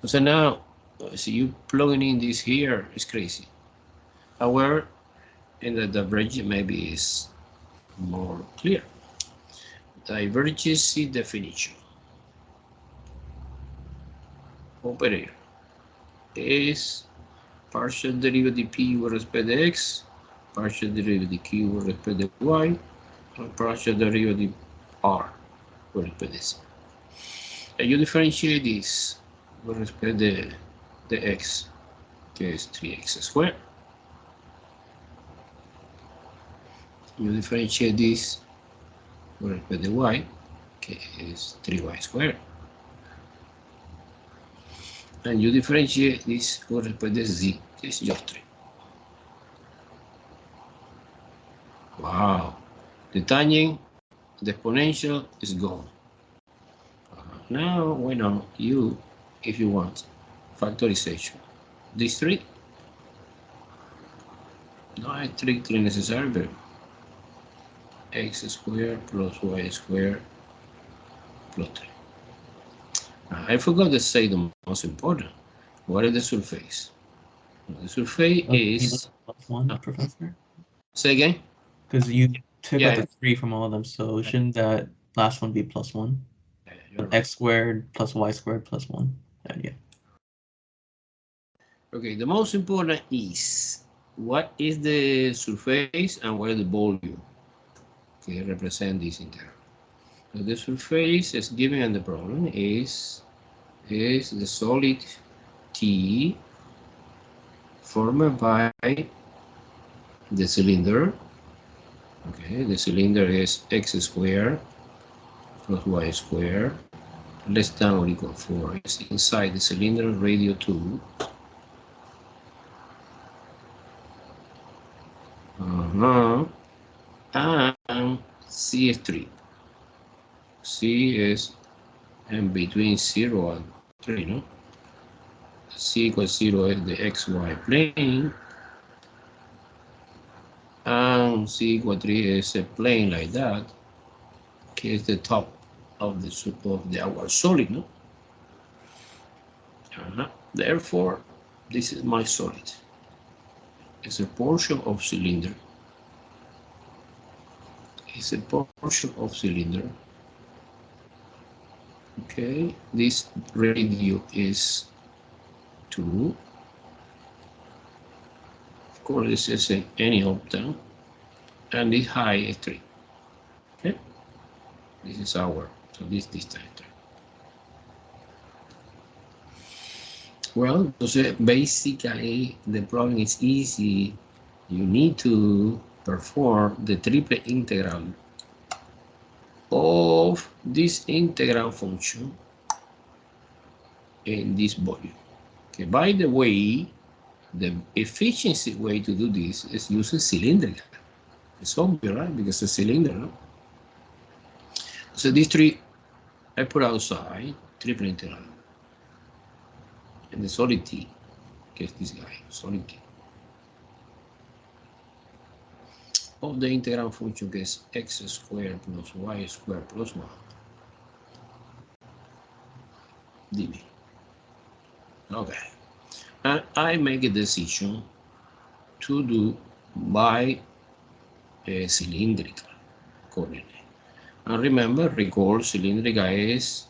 So now, see you plugging in this here is crazy. However, in the divergence maybe is more clear. Divergence definition. Operator is partial derivative p with respect to x, partial derivative q with respect to y, and partial derivative r with respect to z. And you differentiate this with respect to the x, que is 3x squared. You differentiate this with respect to y, que is 3y squared. And you differentiate this with respect to z, que is just 3. Wow. The tangent, the exponential is gone. Now we know you, if you want, factorization. These three, no es strictly necessary, but x squared plus y squared plus 3. I forgot to say the most important. What is the surface? The surface is plus 1, Professor? Say again? Because you took Yeah. out the 3 from all of them, so shouldn't that last one be plus 1? Yeah, you're right. X squared plus y squared plus 1. Yeah. Okay, the most important is what is the surface and what is the volume? Okay, represent this integral. So the surface as given in the problem is the solid T formed by the cylinder. Okay, the cylinder is x squared plus y squared less than or equal 4. It's inside the cylinder radio 2. And C is 3. C is in between 0 and 3, no? C equals 0 is the xy plane. And C equal 3 is a plane like that. Okay, it's the top of our solid, no? Therefore, this is my solid. It's a portion of cylinder. It's a portion of cylinder. Okay, this radio is 2. Of course, this is any octane, and this height is 3. Okay, this is our, so this distance. Well, so basically the problem is easy. You need to perform the triple integral of this integral function in this volume. Okay, by the way, the efficiency way to do this is using cylindrical. It's obvious, right? Because it's a cylinder, no? So these 3 I put outside, triple integral. And the solid T, okay, this guy, solid T. Of the integral function is x squared plus y squared plus 1 dv. Okay, and I make a decision to do by a cylindrical coordinate. And remember, recall cylindrical is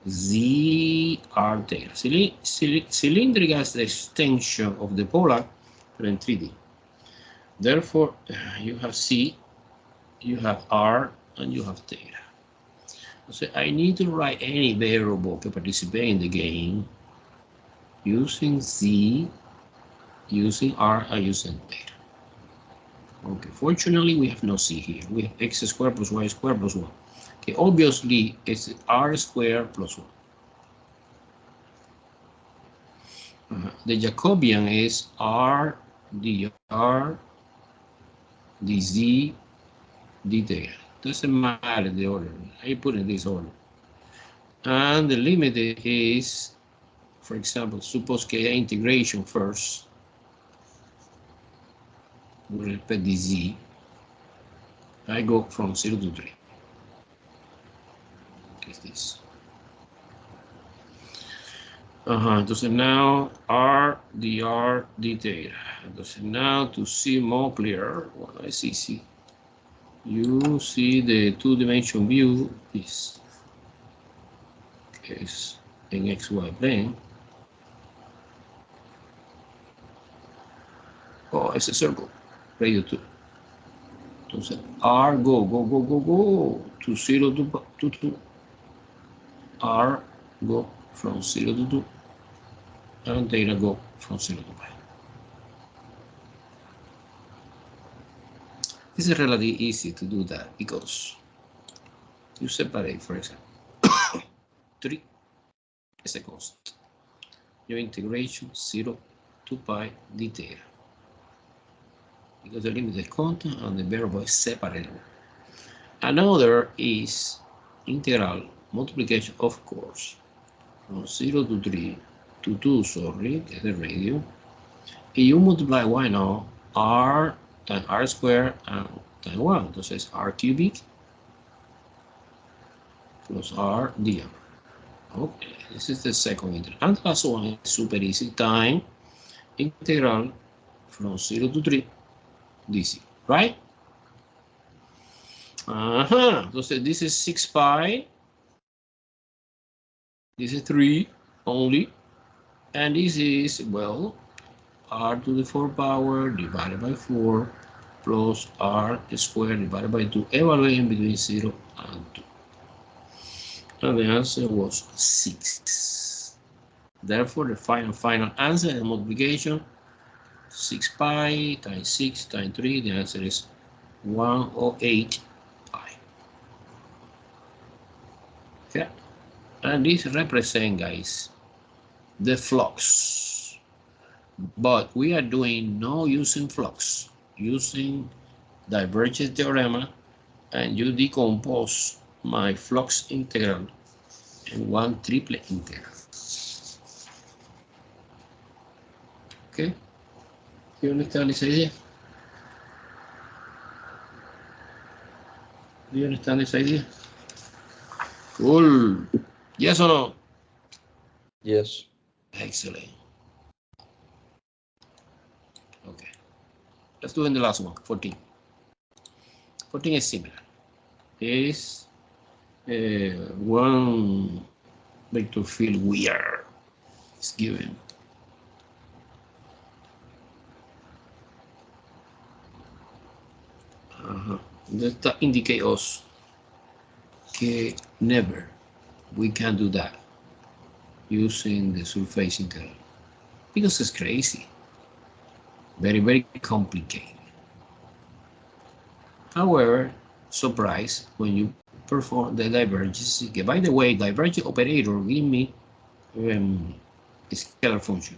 ZR tail. Cylindrical is the extension of the polar in 3D. Therefore, you have C, you have R, and you have theta. So I need to write any variable to participate in the game using Z, using R, and using theta. Okay, fortunately, we have no C here. We have x squared plus y squared plus 1. Okay, obviously, it's R squared plus 1. The Jacobian is R dr dz d doesn't matter the order. I put in this order. And the limit is, for example, suppose K integration first with respect to z. I go from 0 to 3. Is this? Entonces now R dr d theta. Entonces now to see more clear, well, I see. You see the 2-dimension view is in XY plane. Oh, it's a circle, radio 2. Entonces R go to 0 to 2. R go from 0 to 2. And theta go from 0 to pi. This is relatively easy to do that because you separate, for example, 3 is a constant. Your integration 0 to pi d theta. Because the limit is constant and the variable is separable. Another is integral multiplication, of course, from 0 to 3 to 2, sorry, that's the radio. And you multiply y now, r times r squared and times 1. Entonces r cubic plus r dr. Okay, this is the second integral. And the last one is super easy, time integral from 0 to 3, DC, right? So this is 6 pi. This is 3 only. And this is, well, r to the 4 power divided by 4 plus r squared divided by 2, evaluating between 0 and 2. And the answer was 6. Therefore, the final answer, the multiplication, 6 pi times 6 times 3, the answer is 108 pi. Okay, and this represents, guys, the flux. But we are doing no using flux, using divergence theorem, and you decompose my flux integral in one triplet integral. Okay, you understand this idea? Do you understand this idea? Cool. Yes or no? Yes. Excellent. Okay. Let's do in the last one, 14. 14 is similar. Is one vector field weird. It's given. That indicates us que never we can do that using the surface integral because it's crazy, very, very complicated. However, surprise when you perform the divergence. By the way, divergence operator give me a scalar function.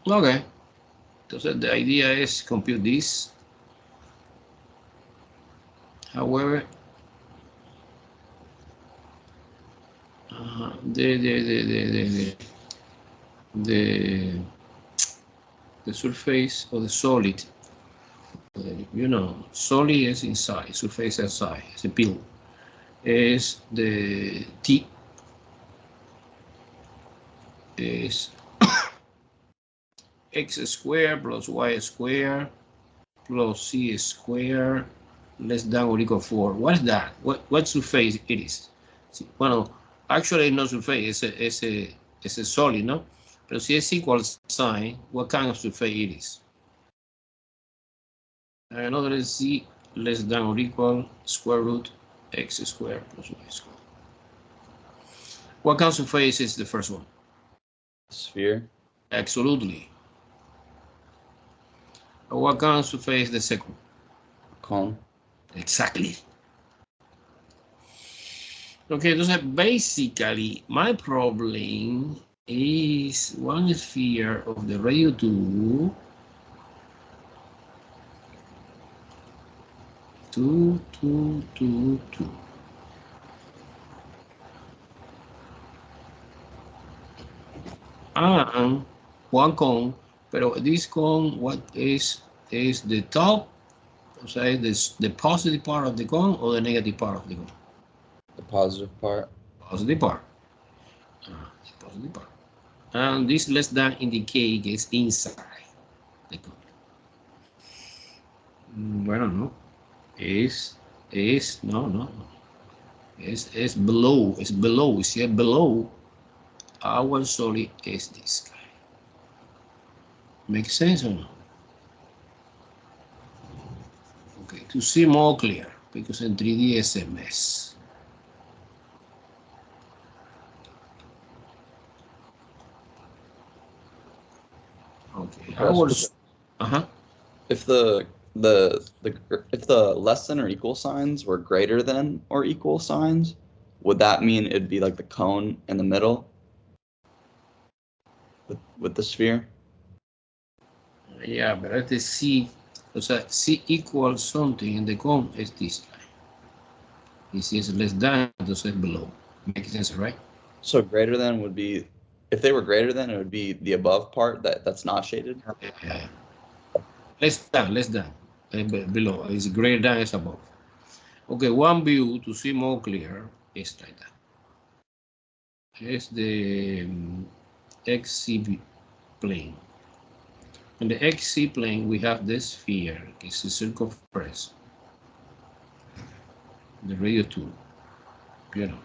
Okay, so the idea is compute this. However, the surface of the solid, you know, solid is inside, surface outside, it's a pill, is the T is x squared plus y squared plus c squared less than or equal 4. What is that? What surface it is? Well, actually no surface, it's a solid, no? Pero si es equal sign, what kind of surface it is? Another is c less than or equal square root x squared plus y squared. What kind of surface is the first one? Sphere. Absolutely. What kind of surface is the second? Cone. Exactly. Okay, so basically my problem is one sphere of the radio 2, 2, 2, 2, 2. And one cone, pero this cone, what is the top, o sea, is the positive part of the cone or the negative part of the cone? The positive part. Positive part. The positive part. And this less than indicate is inside the cone. Bueno, no. Es no. Es below. It's below. See, below our solid is this guy. Makes sense or no? Okay, to see more clear, because in 3D is a mess. Okay, If the if the less than or equal signs were greater than or equal signs, would that mean it'd be like the cone in the middle with the sphere? Yeah, but let's see. So C equals something, and the cone is this guy. This is less than, this is below. Makes sense, right? So greater than would be, if they were greater than, it would be the above part that's not shaded. Yeah. Less than. below. It's greater than is above. Okay, one view to see more clear is like that. It's the XC plane. In the XC plane, we have this sphere, it's the circumference, the radio tube, you know,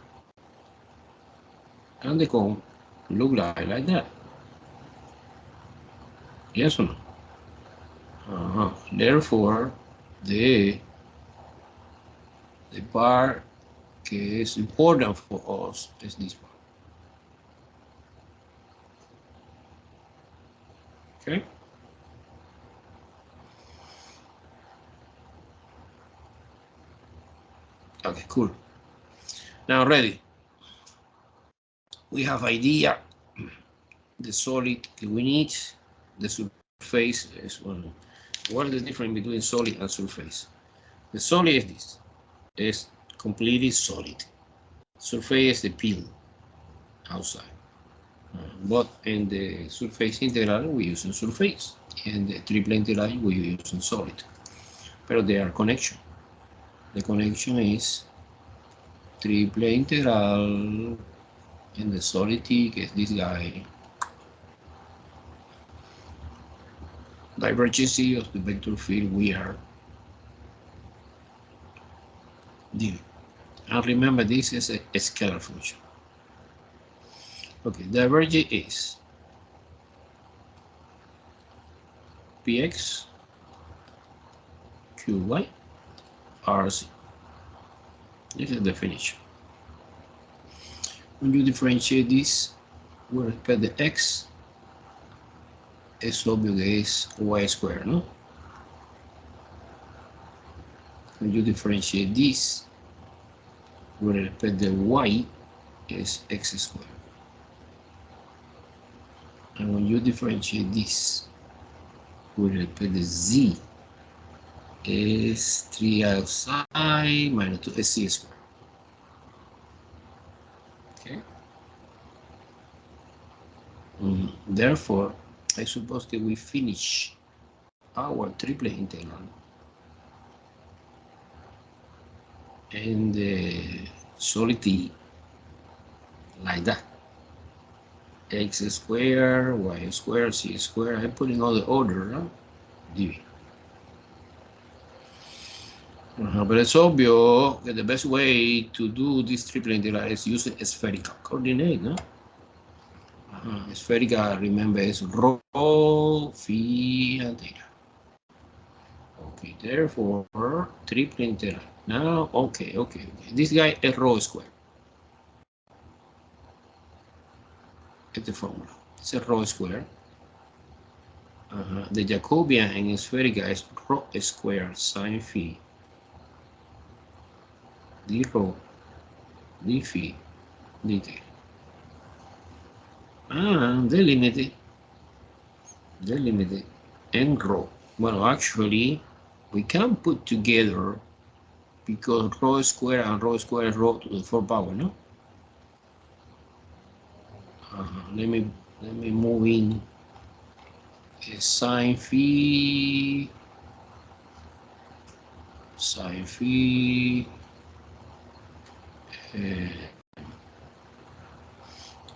and the cone look like that. Yes or no? Therefore, the part que is important for us is this one. Okay. Okay, cool. Now ready. We have idea, the solid we need, the surface is one. What is the difference between solid and surface? The solid is this, is completely solid. Surface is the peel outside. But in the surface integral we use surface, and the triple integral we use solid. But they are connection. The connection is triple integral, and the solid T is this guy. Divergence of the vector field we are dealing. And remember, this is a scalar function. Okay, divergence is Px Qy Rc. This is the definition. When you differentiate this with respect to x, es obvio que es y squared, no? When you differentiate this with respect to y, is x squared. And when you differentiate this with respect to z, is 3 outside minus 2 is c squared. Okay. Therefore, I suppose that we finish our triple integral and the solid T like that. X squared, y squared, c squared. I'm putting all the order, no? dv. But it's obvious that the best way to do this triple integral is using spherical coordinate, no? Spherical, remember, is rho, phi, and theta. Okay, therefore, triple integral. Now, okay. This guy is rho squared. It's the formula. It's a rho squared. The Jacobian in spherical is rho squared sine phi d rho d phi d theta. Delimited and rho. Well, actually, we can put together because rho squared and rho squared is rho to the 4th power, no? Let me move in sine phi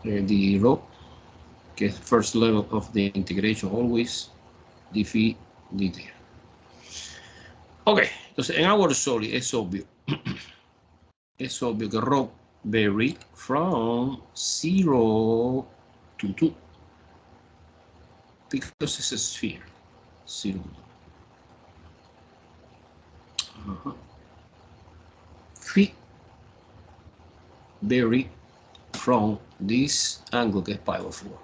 the rho, que es first level of the integration always, d phi d theta. Ok, entonces en our solid es obvio. Es obvio que rho vary from 0 to 2 because it's a sphere. 0 to 2. Phi vary from this angle que es pi over 4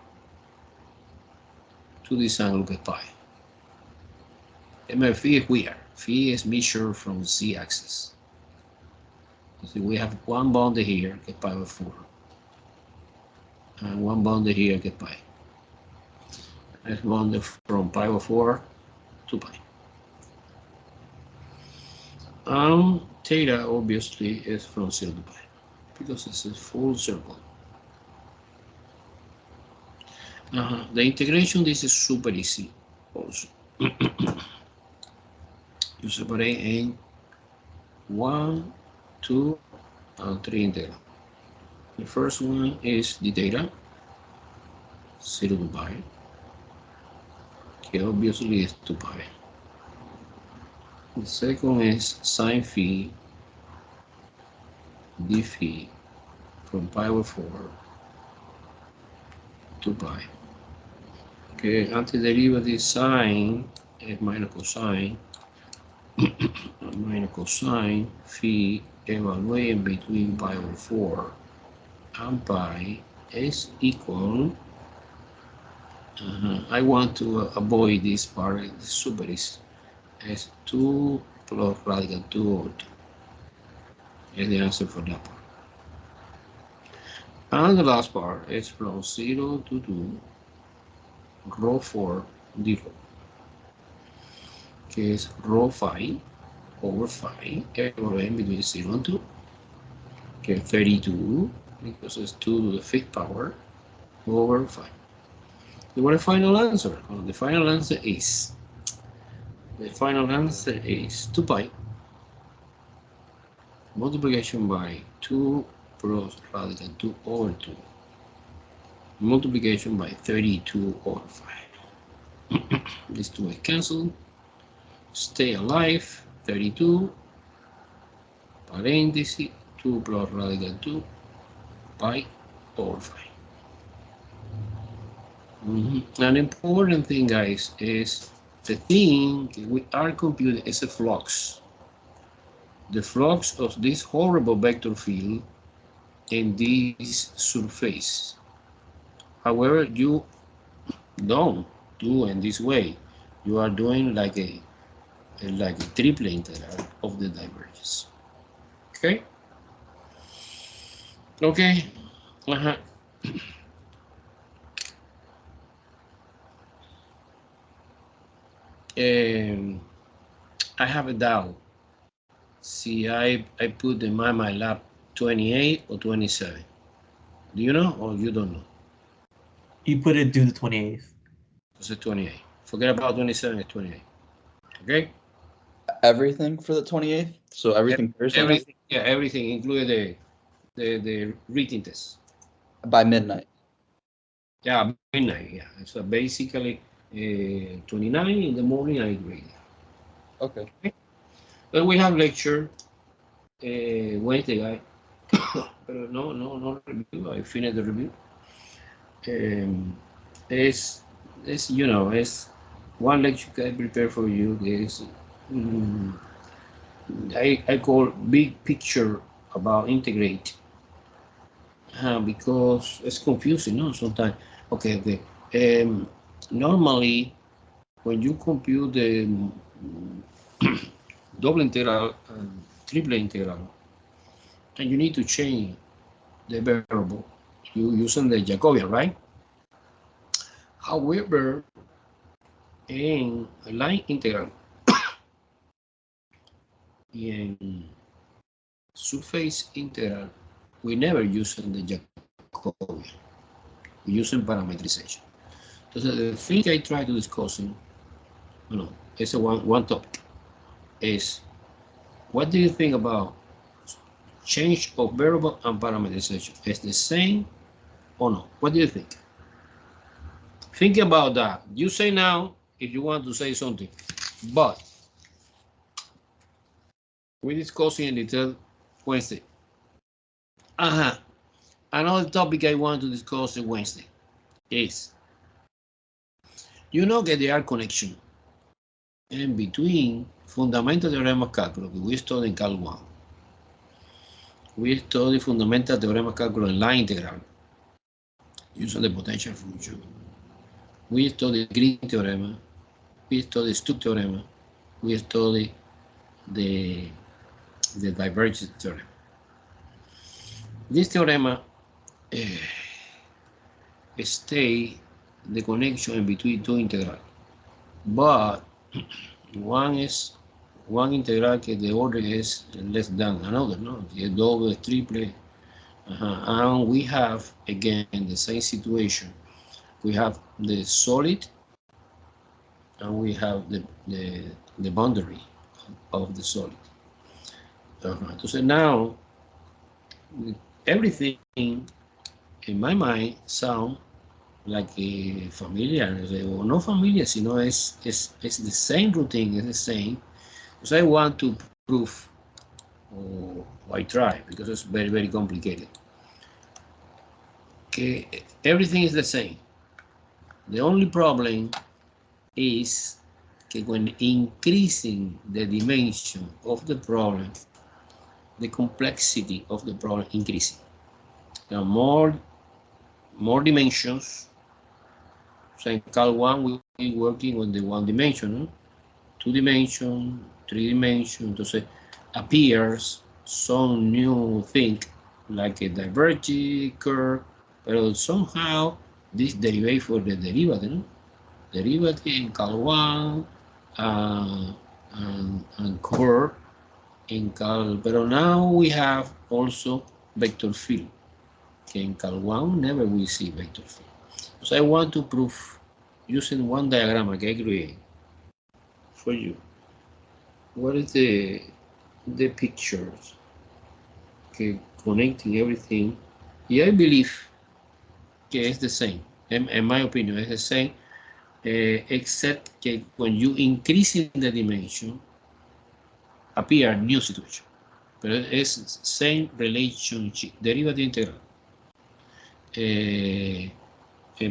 to this angle que es pi. Remember, phi is weird. Phi is measured from z-axis. So we have one boundary here, que es pi over 4, and one boundary here, que es pi. Let's boundary from pi over 4 to pi. Theta obviously is from 0 to pi because it's a full circle. The integration, this is super easy also. you separate in 1, 2, and 3 integral. The first one is the data, 0 to pi. Okay, obviously it's 2 pi. The second is sine phi d phi from pi over 4 to pi. Okay, antiderivative sine is minus cosine minus cosine phi evaluating between pi over 4 and pi is equal. I want to avoid this part. It's super easy. It's 2 plus radical 2 over 2. Is the answer for that part. And the last part is from 0 to 2 rho 4 d 4. Okay, it's rho phi over phi evaluating between 0 and 2. Okay, 32 because it's 2 to the 5th power over 5. You want a final answer? Well, the final answer is 2 pi multiplication by 2 plus radical 2 over 2 multiplication by 32 over 5. These two are cancelled. Stay alive. 32 parenthesis 2 plus radical 2 pi over 5. An important thing, guys, is the thing we are computing is a flux. The flux of this horrible vector field in this surface. However, you don't do in this way. You are doing like a triple integral of the divergence. Okay. Okay. I have a doubt. See, I put the my lab 28 or 27. Do you know or you don't know? You put it due the 28th. It's a 28. Forget about 27. It's 28. Okay. Everything for the 28th. So everything Thursday. Everything. Yeah, everything, including the reading test. By midnight. Yeah, midnight. Yeah. So basically, 29 in the morning I read. Okay. Then we have lecture Wednesday. No review. I finished the review. It's it's one lecture I prepare for you. Is I call big picture about integrate because it's confusing, no? Sometimes. Okay. Normally, when you compute the double integral and triple integral, and you need to change the variable, you using the Jacobian, right? However, in a line integral, in surface integral, we never use the Jacobian. We use parametrization. So the thing I try to discuss, it's a one topic, is what do you think about change of variable and parameterization? Is the same or no? What do you think? Think about that. You say now if you want to say something, but we discuss in detail Wednesday. Another topic I want to discuss on Wednesday is, that there are connections in between fundamental theorem of calculus that we studied in Cal 1. We study fundamental theorem of calculus in line integral using the potential function. We study Green theorem. We study Stuck theorem. We study the divergence theorem. This theorem stay the connection in between two integrals, but one integral que the order is less than another, no? The double, triple, and we have again the same situation. We have the solid, and we have the boundary of the solid. Entonces now, everything in my mind sound like a familiar, or no familiar, sino es the same routine, it's the same. So I want to prove, or I try, because it's very, very complicated. Okay, everything is the same. The only problem is that when increasing the dimension of the problem, the complexity of the problem increasing. There are more dimensions. So in Cal 1, we're working on the one dimension, 2 dimension, 3 dimension. Entonces appears some new thing like a divergent curve, but somehow this derivative for the derivative, no? Derivative in Cal 1 and curve in Cal, but now we have also vector field. Okay, in Cal 1 never we see vector field. So I want to prove using one diagram I create for you. What is the pictures? Okay, connecting everything. Yeah, I believe okay, it's the same. In my opinion, it's the same, except that when you increase in the dimension, appear new situation. But it's same relationship, derivative integral.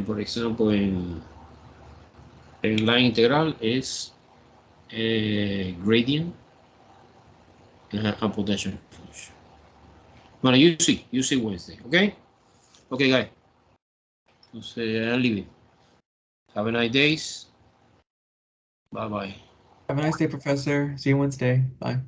For example, en line integral is gradient and potential function. Bueno, you see Wednesday, okay? Okay, guys. Entonces, I'm leaving. Have a nice days. Bye-bye. Have a nice day, Professor. See you Wednesday. Bye.